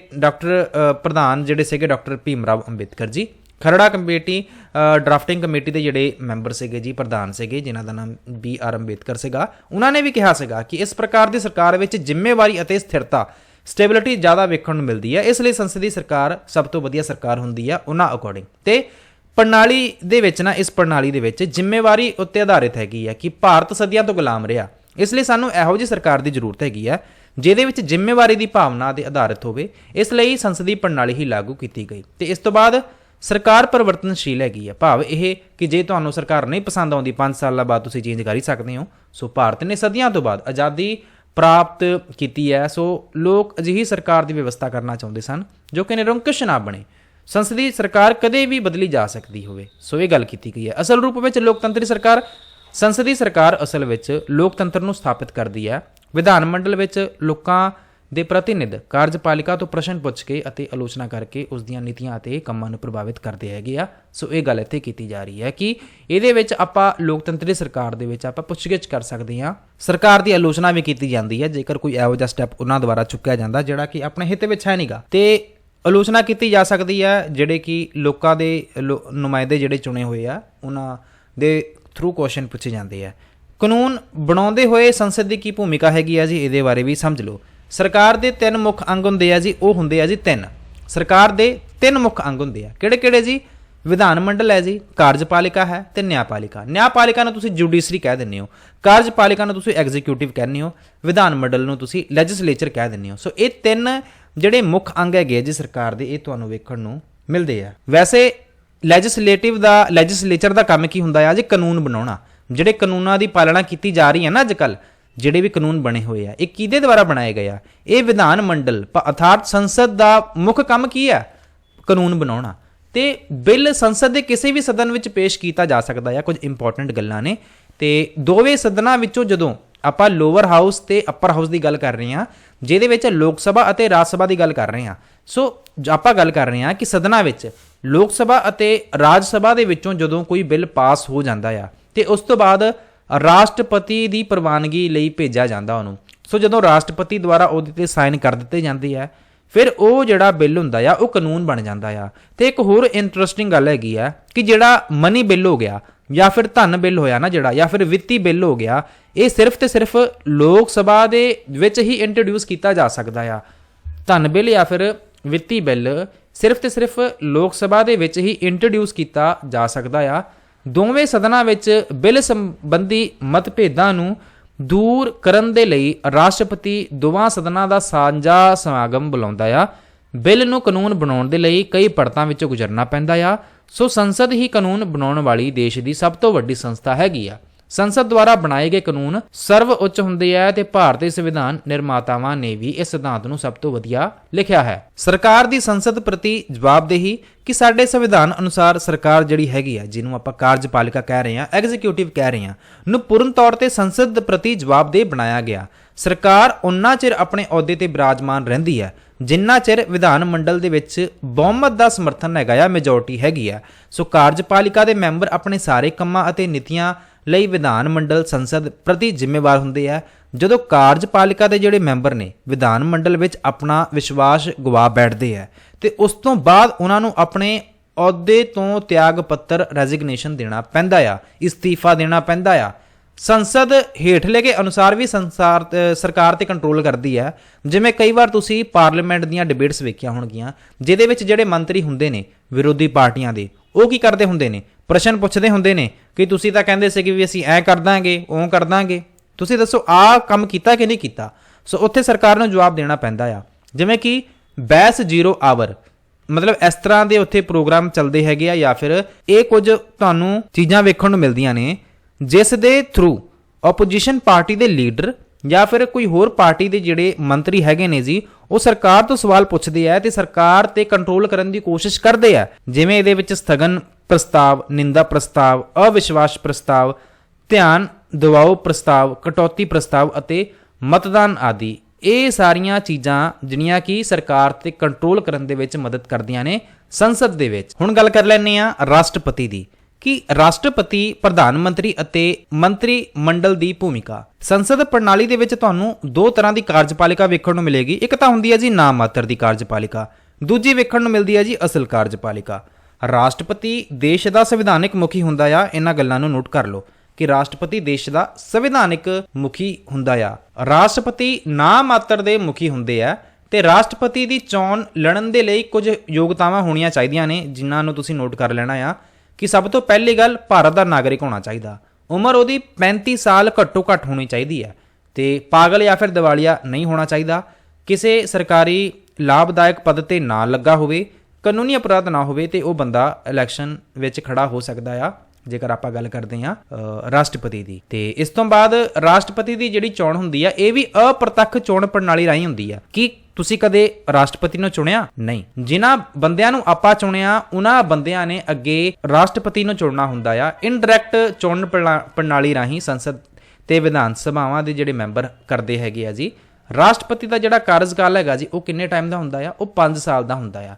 ਪ੍ਰਧਾਨ ਜਿਹੜੇ ਸੀਗੇ ਡਾਕਟਰ ਭੀਮ ਰਾਓ ਅੰਬੇਦਕਰ ਜੀ। ਖਰੜਾ ਕਮੇਟੀ ਡਰਾਫਟਿੰਗ ਕਮੇਟੀ ਦੇ ਜਿਹੜੇ ਮੈਂਬਰ ਸੀਗੇ ਜੀ, ਪ੍ਰਧਾਨ ਸੀਗੇ ਜਿਨ੍ਹਾਂ ਦਾ ਨਾਮ BR ਅੰਬੇਦਕਰ ਸੀਗਾ। ਉਹਨਾਂ ਨੇ ਵੀ ਕਿਹਾ ਸੀਗਾ ਕਿ ਇਸ ਪ੍ਰਕਾਰ ਦੀ ਸਰਕਾਰ ਵਿੱਚ ਜ਼ਿੰਮੇਵਾਰੀ ਅਤੇ ਸਥਿਰਤਾ ਸਟੇਬਿਲਿਟੀ ਜ਼ਿਆਦਾ ਵੇਖਣ ਨੂੰ ਮਿਲਦੀ ਹੈ, ਇਸ ਲਈ ਸੰਸਦੀ ਸਰਕਾਰ ਸਭ ਤੋਂ ਵਧੀਆ ਸਰਕਾਰ ਹੁੰਦੀ ਆ ਉਹਨਾਂ ਅਕੋਰਡਿੰਗ। ਤੇ ਪ੍ਰਣਾਲੀ ਦੇ ਵਿੱਚ ਨਾ, ਇਸ ਪ੍ਰਣਾਲੀ ਦੇ ਵਿੱਚ ਜ਼ਿੰਮੇਵਾਰੀ ਉੱਤੇ ਆਧਾਰਿਤ ਹੈਗੀ ਆ ਕਿ ਭਾਰਤ ਸਦੀਆਂ ਤੋਂ ਗੁਲਾਮ ਰਿਹਾ, ਇਸ ਲਈ ਸਾਨੂੰ ਇਹੋ ਜਿਹੀ ਸਰਕਾਰ ਦੀ ਜ਼ਰੂਰਤ ਹੈਗੀ ਆ ਜਿਹਦੇ ਵਿੱਚ ਜ਼ਿੰਮੇਵਾਰੀ ਦੀ ਭਾਵਨਾ ਤੇ ਆਧਾਰਿਤ ਹੋਵੇ। ਇਸ ਲਈ ਸੰਸਦੀ ਪ੍ਰਣਾਲੀ ਹੀ ਲਾਗੂ ਕੀਤੀ ਗਈ। ਤੇ ਇਸ ਤੋਂ ਬਾਅਦ ਸਰਕਾਰ ਪਰਿਵਰਤਨਸ਼ੀਲ ਹੈਗੀ ਆ, ਭਾਵ ਇਹ ਕਿ ਜੇ ਤੁਹਾਨੂੰ ਸਰਕਾਰ ਨਹੀਂ ਪਸੰਦ ਆਉਂਦੀ 5 ਸਾਲਾਂ ਬਾਅਦ ਤੁਸੀਂ ਚੇਂਜ ਕਰ ਹੀ ਸਕਦੇ ਹੋ। ਸੋ ਭਾਰਤ ਨੇ ਸਦੀਆਂ ਤੋਂ ਬਾਅਦ ਆਜ਼ਾਦੀ ਪ੍ਰਾਪਤ ਕੀਤੀ ਹੈ। ਸੋ ਲੋਕ ਅਜਿਹੀ ਸਰਕਾਰ ਦੀ ਵਿਵਸਥਾ ਕਰਨਾ ਚਾਹੁੰਦੇ ਸਨ ਜੋ ਕਿ ਨਿਰੰਕੁਸ਼ ਨਾ ਬਣੇ। ਸੰਸਦੀ ਸਰਕਾਰ ਕਦੇ ਵੀ ਬਦਲੀ ਜਾ ਸਕਦੀ ਹੋਵੇ। ਸੋ ਇਹ ਗੱਲ ਕੀਤੀ ਗਈ ਹੈ। ਅਸਲ ਰੂਪ ਵਿੱਚ ਲੋਕਤੰਤਰੀ ਸਰਕਾਰ, ਸੰਸਦੀ ਸਰਕਾਰ ਅਸਲ ਵਿੱਚ ਲੋਕਤੰਤਰ ਨੂੰ ਸਥਾਪਿਤ ਕਰਦੀ ਹੈ। ਵਿਧਾਨ ਮੰਡਲ ਵਿੱਚ ਲੋਕਾਂ ਦੇ ਪ੍ਰਤੀਨਿਧ ਕਾਰਜਪਾਲਿਕਾ ਤੋਂ ਪ੍ਰਸ਼ਨ ਪੁੱਛ ਕੇ ਅਤੇ ਆਲੋਚਨਾ ਕਰਕੇ ਉਸ ਦੀਆਂ ਨੀਤੀਆਂ ਅਤੇ ਕੰਮਾਂ ਨੂੰ ਪ੍ਰਭਾਵਿਤ ਕਰਦੇ ਹੈਗੇ ਆ। ਸੋ ਇਹ ਗੱਲ ਇੱਥੇ ਕੀਤੀ ਜਾ ਰਹੀ ਹੈ ਕਿ ਇਹਦੇ ਵਿੱਚ ਆਪਾਂ ਲੋਕਤੰਤਰੀ ਸਰਕਾਰ ਦੇ ਵਿੱਚ ਆਪਾਂ ਪੁੱਛਗਿੱਛ ਕਰ ਸਕਦੇ ਹਾਂ। ਸਰਕਾਰ ਦੀ ਆਲੋਚਨਾ ਵੀ ਕੀਤੀ ਜਾਂਦੀ ਹੈ ਜੇਕਰ ਕੋਈ ਇਹੋ ਜਿਹਾ ਸਟੈਪ ਉਹਨਾਂ ਦੁਆਰਾ ਚੁੱਕਿਆ ਜਾਂਦਾ ਜਿਹੜਾ ਕਿ ਆਪਣੇ ਹਿੱਤ ਵਿੱਚ ਹੈ ਨਹੀਂਗਾ। ਤੇ ਆਲੋਚਨਾ ਕੀਤੀ ਜਾ ਸਕਦੀ ਹੈ ਜਿਹੜੇ ਕਿ ਲੋਕਾਂ ਦੇ ਨੁਮਾਇੰਦੇ ਜਿਹੜੇ ਚੁਣੇ ਹੋਏ ਆ ਉਹਨਾਂ ਦੇ ਥਰੂ ਕੁਐਸਚਨ ਪੁੱਛੇ ਜਾਂਦੇ ਆ। ਕਾਨੂੰਨ ਬਣਾਉਂਦੇ ਹੋਏ ਸੰਸਦ ਦੀ ਕੀ ਭੂਮਿਕਾ ਹੈਗੀ ਆ ਜੀ, ਇਹਦੇ ਬਾਰੇ ਵੀ ਸਮਝ ਲਓ। ਸਰਕਾਰ ਦੇ 3 ਮੁੱਖ ਅੰਗ ਹੁੰਦੇ ਆ ਜੀ, ਉਹ ਹੁੰਦੇ ਆ ਜੀ 3। ਸਰਕਾਰ ਦੇ 3 ਮੁੱਖ ਅੰਗ ਹੁੰਦੇ ਆ, ਕਿਹੜੇ ਕਿਹੜੇ ਜੀ? ਵਿਧਾਨ ਮੰਡਲ ਹੈ ਜੀ, ਕਾਰਜਪਾਲਿਕਾ ਹੈ ਤੇ ਨਿਆਂਪਾਲਿਕਾ। ਨਿਆਂਪਾਲਿਕਾ ਨੂੰ ਤੁਸੀਂ ਜੁਡੀਸ਼ਰੀ ਕਹਿ ਦਿੰਦੇ ਹੋ, ਕਾਰਜਪਾਲਿਕਾ ਨੂੰ ਤੁਸੀਂ ਐਗਜ਼ੀਕਿਊਟਿਵ ਕਹਿੰਦੇ ਹੋ, ਵਿਧਾਨ ਮੰਡਲ ਨੂੰ ਤੁਸੀਂ ਲੈਜਿਸਲੇਚਰ ਕਹਿ ਦਿੰਦੇ ਹੋ। ਸੋ ਇਹ 3 ਜਿਹੜੇ ਮੁੱਖ ਅੰਗ ਹੈਗੇ ਜੀ ਸਰਕਾਰ ਦੇ, ਇਹ ਤੁਹਾਨੂੰ ਵੇਖਣ ਨੂੰ ਮਿਲਦੇ ਆ। ਵੈਸੇ ਲੈਜਿਸਲੇਚਰ ਦਾ ਕੰਮ ਕੀ ਹੁੰਦਾ ਆ ਜੀ? ਕਾਨੂੰਨ ਬਣਾਉਣਾ। ਜਿਹੜੇ ਕਾਨੂੰਨਾਂ ਦੀ ਪਾਲਣਾ ਕੀਤੀ ਜਾ ਰਹੀ ਹੈ ਨਾ ਅੱਜ ਕੱਲ੍ਹ, ਜਿਹੜੇ ਵੀ ਕਾਨੂੰਨ ਬਣੇ ਹੋਏ ਆ, ਇਹ ਕਿਹਦੇ ਦੁਆਰਾ ਬਣਾਏ ਗਏ ਆ? ਇਹ ਵਿਧਾਨ ਮੰਡਲ ਅਰਥਾਤ ਸੰਸਦ ਦਾ ਮੁੱਖ ਕੰਮ ਕੀ ਹੈ? ਕਾਨੂੰਨ ਬਣਾਉਣਾ। ਤੇ ਬਿੱਲ ਸੰਸਦ ਦੇ ਕਿਸੇ ਵੀ ਸਦਨ ਵਿੱਚ ਪੇਸ਼ ਕੀਤਾ ਜਾ ਸਕਦਾ ਹੈ। ਕੁਝ ਇੰਪੋਰਟੈਂਟ ਗੱਲਾਂ ਨੇ। ਤੇ ਦੋਵੇਂ ਸਦਨਾਂ ਵਿੱਚੋਂ ਜਦੋਂ ਆਪਾਂ ਲੋਅਰ ਹਾਊਸ ਤੇ ਅੱਪਰ ਹਾਊਸ ਦੀ ਗੱਲ ਕਰ ਰਹੇ ਹਾਂ, ਜਿਹਦੇ ਵਿੱਚ ਲੋਕ ਸਭਾ ਅਤੇ ਰਾਜ ਸਭਾ ਦੀ ਗੱਲ ਕਰ ਰਹੇ ਹਾਂ। ਸੋ ਆਪਾਂ ਗੱਲ ਕਰ ਰਹੇ ਹਾਂ ਕਿ ਸਦਨਾਂ ਵਿੱਚ ਲੋਕ ਸਭਾ ਅਤੇ ਰਾਜ ਸਭਾ ਦੇ ਵਿੱਚੋਂ ਜਦੋਂ ਕੋਈ ਬਿੱਲ ਪਾਸ ਹੋ ਜਾਂਦਾ ਆ ਤੇ ਉਸ ਤੋਂ ਬਾਅਦ ਰਾਸ਼ਟਰਪਤੀ ਦੀ ਪ੍ਰਵਾਨਗੀ ਲਈ ਭੇਜਿਆ ਜਾਂਦਾ ਉਹਨੂੰ। ਸੋ ਜਦੋਂ ਰਾਸ਼ਟਰਪਤੀ ਦੁਆਰਾ ਉਹਦੇ ਤੇ ਸਾਈਨ ਕਰ ਦਿੱਤੇ ਜਾਂਦੇ ਆ, ਫਿਰ ਉਹ ਜਿਹੜਾ ਬਿੱਲ ਹੁੰਦਾ ਆ ਉਹ ਕਾਨੂੰਨ ਬਣ ਜਾਂਦਾ ਆ। ਤੇ ਇੱਕ ਹੋਰ ਇੰਟਰਸਟਿੰਗ ਗੱਲ ਹੈਗੀ ਆ ਕਿ ਜਿਹੜਾ ਮਨੀ ਬਿੱਲ ਹੋ ਗਿਆ ਜਾਂ ਫਿਰ ਧਨ ਬਿੱਲ ਹੋਇਆ ਨਾ ਜਿਹੜਾ, ਜਾਂ ਫਿਰ ਵਿੱਤੀ ਬਿੱਲ ਹੋ ਗਿਆ, ਇਹ ਸਿਰਫ ਤੇ ਸਿਰਫ ਲੋਕ ਸਭਾ ਦੇ ਵਿੱਚ ਹੀ ਇੰਟਰੋਡਿਊਸ ਕੀਤਾ ਜਾ ਸਕਦਾ ਆ। ਧਨ ਬਿੱਲ ਜਾਂ ਫਿਰ ਵਿੱਤੀ ਬਿੱਲ ਸਿਰਫ ਤੇ ਸਿਰਫ ਲੋਕ ਸਭਾ ਦੇ ਵਿੱਚ ਹੀ ਇੰਟਰੋਡਿਊਸ ਕੀਤਾ ਜਾ ਸਕਦਾ ਆ। ਦੋਵੇਂ ਸਦਨਾਂ ਵਿੱਚ ਬਿੱਲ ਸੰਬੰਧੀ ਮਤਭੇਦਾਂ ਨੂੰ ਦੂਰ ਕਰਨ ਦੇ ਲਈ ਰਾਸ਼ਟਰਪਤੀ ਦੋਵਾਂ ਸਦਨਾਂ ਦਾ ਸਾਂਝਾ ਸਮਾਗਮ ਬੁਲਾਉਂਦਾ ਆ। ਬਿੱਲ ਨੂੰ ਕਾਨੂੰਨ ਬਣਾਉਣ ਦੇ ਲਈ ਕਈ ਪੜਤਾਂ ਵਿੱਚੋਂ ਗੁਜ਼ਰਨਾ ਪੈਂਦਾ ਆ। ਸੋ ਸੰਸਦ ਹੀ ਕਾਨੂੰਨ ਬਣਾਉਣ ਵਾਲੀ ਦੇਸ਼ ਦੀ ਸਭ ਤੋਂ ਵੱਡੀ ਸੰਸਥਾ ਹੈਗੀ ਆ। ਸੰਸਦ ਦੁਆਰਾ ਬਣਾਏ ਗਏ ਕਾਨੂੰਨ ਸਰਵ ਉੱਚ ਹੁੰਦੇ ਆ ਤੇ ਭਾਰਤੀ ਸੰਵਿਧਾਨ ਨਿਰਮਾਤਾਵਾਂ ਨੇ ਵੀ ਇਸ ਸਿਧਾਂਤ ਨੂੰ ਸਭ ਤੋਂ ਵਧੀਆ ਲਿਖਿਆ ਹੈ। ਸਰਕਾਰ ਦੀ ਸੰਸਦ ਪ੍ਰਤੀ ਜਵਾਬਦੇਹੀ ਕਿ ਸਾਡੇ ਸੰਵਿਧਾਨ ਅਨੁਸਾਰ ਸਰਕਾਰ ਜਿਹੜੀ ਹੈਗੀ ਆ, ਜਿਹਨੂੰ ਆਪਾਂ ਕਾਰਜਪਾਲਿਕਾ ਕਹਿ ਰਹੇ ਹਾਂ, ਐਗਜ਼ੀਕਿਊਟਿਵ ਕਹਿ ਰਹੇ ਹਾਂ, ਨੂੰ ਪੂਰਨ ਤੌਰ ਤੇ ਸੰਸਦ ਪ੍ਰਤੀ ਜਵਾਬਦੇਹ ਬਣਾਇਆ ਗਿਆ। ਸਰਕਾਰ ਉਨਾ ਚਿਰ ਆਪਣੇ ਅਹੁਦੇ ਤੇ ਬਿਰਾਜਮਾਨ ਰਹਿੰਦੀ ਹੈ ਜਿੰਨਾ ਚਿਰ ਵਿਧਾਨ ਮੰਡਲ ਦੇ ਵਿੱਚ ਬਹੁਮਤ ਦਾ ਸਮਰਥਨ ਹੈਗਾ ਆ, ਮੈਜੋਰਟੀ ਹੈਗੀ ਆ। ਸੋ ਕਾਰਜਪਾਲਿਕਾ ਦੇ ਮੈਂਬਰ ਆਪਣੇ ਸਾਰੇ ਕੰਮਾਂ ਅਤੇ ਨੀਤੀਆਂ ਲਈ ਵਿਧਾਨ ਮੰਡਲ ਸੰਸਦ ਪ੍ਰਤੀ ਜ਼ਿੰਮੇਵਾਰ ਹੁੰਦੇ ਆ। ਜਦੋਂ ਕਾਰਜਪਾਲਿਕਾ ਦੇ ਜਿਹੜੇ ਮੈਂਬਰ ਨੇ ਵਿਧਾਨ ਮੰਡਲ ਵਿੱਚ ਆਪਣਾ ਵਿਸ਼ਵਾਸ ਗਵਾ ਬੈਠਦੇ ਆ ਤੇ ਉਸ ਤੋਂ ਬਾਅਦ ਉਹਨਾਂ ਨੂੰ ਆਪਣੇ ਅਹੁਦੇ ਤੋਂ ਤਿਆਗ ਪੱਤਰ ਰੈਜ਼ਿਗਨੇਸ਼ਨ ਦੇਣਾ ਪੈਂਦਾ ਆ, ਇਸਤੀਫਾ ਦੇਣਾ ਪੈਂਦਾ ਆ। ਸੰਸਦ ਹੇਠਲੇ ਕੇ ਅਨੁਸਾਰ ਵੀ ਸਰਕਾਰ ਤੇ ਕੰਟਰੋਲ ਕਰਦੀ ਹੈ। ਜਿਵੇਂ ਕਈ ਵਾਰ ਤੁਸੀਂ ਪਾਰਲੀਮੈਂਟ ਦੀਆਂ ਡਿਬੇਟਸ ਵੇਖੀਆਂ ਹੋਣਗੀਆਂ, ਜਿਹਦੇ ਵਿੱਚ ਜਿਹੜੇ ਮੰਤਰੀ ਹੁੰਦੇ ਨੇ ਵਿਰੋਧੀ ਪਾਰਟੀਆਂ ਦੇ, ਉਹ ਕੀ ਕਰਦੇ ਹੁੰਦੇ ਨੇ, ਪ੍ਰਸ਼ਨ ਪੁੱਛਦੇ ਹੁੰਦੇ ਨੇ ਕਿ ਤੁਸੀਂ ਤਾਂ ਕਹਿੰਦੇ ਸੀ ਕਿ ਵੀ ਅਸੀਂ ਐਂ ਕਰ ਦਾਂਗੇ, ਉਹ ਕਰ ਦਾਂਗੇ, ਤੁਸੀਂ ਦੱਸੋ ਆਹ ਕੰਮ ਕੀਤਾ ਕਿ ਨਹੀਂ ਕੀਤਾ। ਸੋ ਉੱਥੇ ਸਰਕਾਰ ਨੂੰ ਜਵਾਬ ਦੇਣਾ ਪੈਂਦਾ ਆ। ਜਿਵੇਂ ਕਿ ਬਹਿਸ 0 ਆਵਰ, ਮਤਲਬ ਇਸ ਤਰ੍ਹਾਂ ਦੇ ਉੱਥੇ ਪ੍ਰੋਗਰਾਮ ਚੱਲਦੇ ਹੈਗੇ ਆ, ਜਾਂ ਫਿਰ ਇਹ ਕੁਝ ਤੁਹਾਨੂੰ ਚੀਜ਼ਾਂ ਵੇਖਣ ਨੂੰ ਮਿਲਦੀਆਂ ਨੇ ਜਿਸ ਦੇ ਥਰੂ ਆਪੋਜੀਸ਼ਨ ਪਾਰਟੀ ਦੇ ਲੀਡਰ ਜਾਂ ਫਿਰ ਕੋਈ ਹੋਰ ਪਾਰਟੀ ਦੇ ਜਿਹੜੇ ਮੰਤਰੀ ਹੈਗੇ ਨੇ ਜੀ, ਉਹ ਸਰਕਾਰ ਤੋਂ ਸਵਾਲ ਪੁੱਛਦੇ ਆ ਤੇ ਸਰਕਾਰ ਤੇ ਕੰਟਰੋਲ ਕਰਨ ਦੀ ਕੋਸ਼ਿਸ਼ ਕਰਦੇ ਆ। ਜਿਵੇਂ ਇਹਦੇ ਵਿੱਚ ਸਥਗਨ ਪ੍ਰਸਤਾਵ, ਨਿੰਦਾ ਪ੍ਰਸਤਾਵ, ਅਵਿਸ਼ਵਾਸ ਪ੍ਰਸਤਾਵ, ਧਿਆਨ ਦਿਵਾਓ ਪ੍ਰਸਤਾਵ, ਕਟੌਤੀ ਪ੍ਰਸਤਾਵ ਅਤੇ ਮਤਦਾਨ ਆਦਿ। ਇਹ ਸਾਰੀਆਂ ਚੀਜ਼ਾਂ ਜਿਹੜੀਆਂ ਕਿ ਸਰਕਾਰ ਤੇ ਕੰਟਰੋਲ ਕਰਨ ਦੇ ਵਿੱਚ ਮਦਦ ਕਰਦੀਆਂ ਨੇ ਸੰਸਦ ਦੇ ਵਿੱਚ। ਹੁਣ ਗੱਲ ਕਰ ਲੈਂਦੇ ਆ ਰਾਸ਼ਟਰਪਤੀ ਦੀ, ਕਿ ਰਾਸ਼ਟਰਪਤੀ, ਪ੍ਰਧਾਨ ਮੰਤਰੀ ਅਤੇ ਮੰਤਰੀ ਮੰਡਲ ਦੀ ਭੂਮਿਕਾ। ਸੰਸਦ ਪ੍ਰਣਾਲੀ ਦੇ ਵਿੱਚ ਤੁਹਾਨੂੰ ਦੋ ਤਰ੍ਹਾਂ ਦੀ ਕਾਰਜਪਾਲਿਕਾ ਵੇਖਣ ਨੂੰ ਮਿਲੇਗੀ। ਇੱਕ ਤਾਂ ਹੁੰਦੀ ਹੈ ਜੀ ਨਾਮ ਮਾਤਰ ਦੀ ਕਾਰਜਪਾਲਿਕਾ, ਦੂਜੀ ਵੇਖਣ ਨੂੰ ਮਿਲਦੀ ਹੈ ਜੀ ਅਸਲ ਕਾਰਜਪਾਲਿਕਾ। ਰਾਸ਼ਟਰਪਤੀ ਦੇਸ਼ ਦਾ ਸੰਵਿਧਾਨਿਕ ਮੁਖੀ ਹੁੰਦਾ ਆ। ਇਹਨਾਂ ਗੱਲਾਂ ਨੂੰ ਨੋਟ ਕਰ ਲਓ ਕਿ ਰਾਸ਼ਟਰਪਤੀ ਦੇਸ਼ ਦਾ ਸੰਵਿਧਾਨਿਕ ਮੁਖੀ ਹੁੰਦਾ ਆ। ਰਾਸ਼ਟਰਪਤੀ ਨਾਮ ਮਾਤਰ ਦੇ ਮੁਖੀ ਹੁੰਦੇ ਆ ਤੇ ਰਾਸ਼ਟਰਪਤੀ ਦੀ ਚੋਣ ਲੜਨ ਦੇ ਲਈ ਕੁਝ ਯੋਗਤਾਵਾਂ ਹੋਣੀਆਂ ਚਾਹੀਦੀਆਂ ਨੇ, ਜਿਨ੍ਹਾਂ ਨੂੰ ਤੁਸੀਂ ਨੋਟ ਕਰ ਲੈਣਾ ਆ। ਕਿ ਸਭ ਤੋਂ ਪਹਿਲੀ ਗੱਲ, ਭਾਰਤ ਦਾ ਨਾਗਰਿਕ ਹੋਣਾ ਚਾਹੀਦਾ, ਉਮਰ ਉਹਦੀ 35 ਸਾਲ ਘੱਟੋ ਘੱਟ ਹੋਣੀ ਚਾਹੀਦੀ ਹੈ ਤੇ ਪਾਗਲ ਜਾਂ ਫਿਰ ਦਿਵਾਲੀਆ ਨਹੀਂ ਹੋਣਾ ਚਾਹੀਦਾ, ਕਿਸੇ ਸਰਕਾਰੀ ਲਾਭਦਾਇਕ ਪਦ ਤੇ ਨਾ ਲੱਗਾ ਹੋਵੇ, ਕਾਨੂੰਨੀ ਅਪਰਾਧ ਨਾ ਹੋਵੇ ਤੇ ਉਹ ਬੰਦਾ ਇਲੈਕਸ਼ਨ ਵਿੱਚ ਖੜਾ ਹੋ ਸਕਦਾ ਆ, ਜੇਕਰ ਆਪਾਂ ਗੱਲ ਕਰਦੇ ਹਾਂ ਰਾਸ਼ਟਰਪਤੀ ਦੀ। ਤੇ ਇਸ ਤੋਂ ਬਾਅਦ ਰਾਸ਼ਟਰਪਤੀ ਦੀ ਜਿਹੜੀ ਚੋਣ ਹੁੰਦੀ ਆ, ਇਹ ਵੀ ਅਪ੍ਰਤੱਖ ਚੋਣ ਪ੍ਰਣਾਲੀ ਰਾਹੀਂ ਹੁੰਦੀ ਆ। ਕਿ ਤੁਸੀਂ ਕਦੇ ਰਾਸ਼ਟਰਪਤੀ ਨੂੰ ਚੁਣਿਆ? ਨਹੀਂ। ਜਿਨ੍ਹਾਂ ਬੰਦਿਆਂ ਨੂੰ ਆਪਾਂ ਚੁਣਿਆ, ਉਹਨਾਂ ਬੰਦਿਆਂ ਨੇ ਅੱਗੇ ਰਾਸ਼ਟਰਪਤੀ ਨੂੰ ਚੁਣਨਾ ਹੁੰਦਾ ਆ। ਇਨਡਾਇਰੈਕਟ ਚੋਣ ਪ੍ਰਣਾਲੀ ਰਾਹੀਂ ਸੰਸਦ ਤੇ ਵਿਧਾਨ ਸਭਾਵਾਂ ਦੇ ਜਿਹੜੇ ਮੈਂਬਰ ਕਰਦੇ ਹੈਗੇ ਆ ਜੀ। ਰਾਸ਼ਟਰਪਤੀ ਦਾ ਜਿਹੜਾ ਕਾਰਜਕਾਲ ਹੈਗਾ ਜੀ, ਉਹ ਕਿੰਨੇ ਟਾਈਮ ਦਾ ਹੁੰਦਾ ਆ? ਉਹ 5 ਸਾਲ ਦਾ ਹੁੰਦਾ ਆ।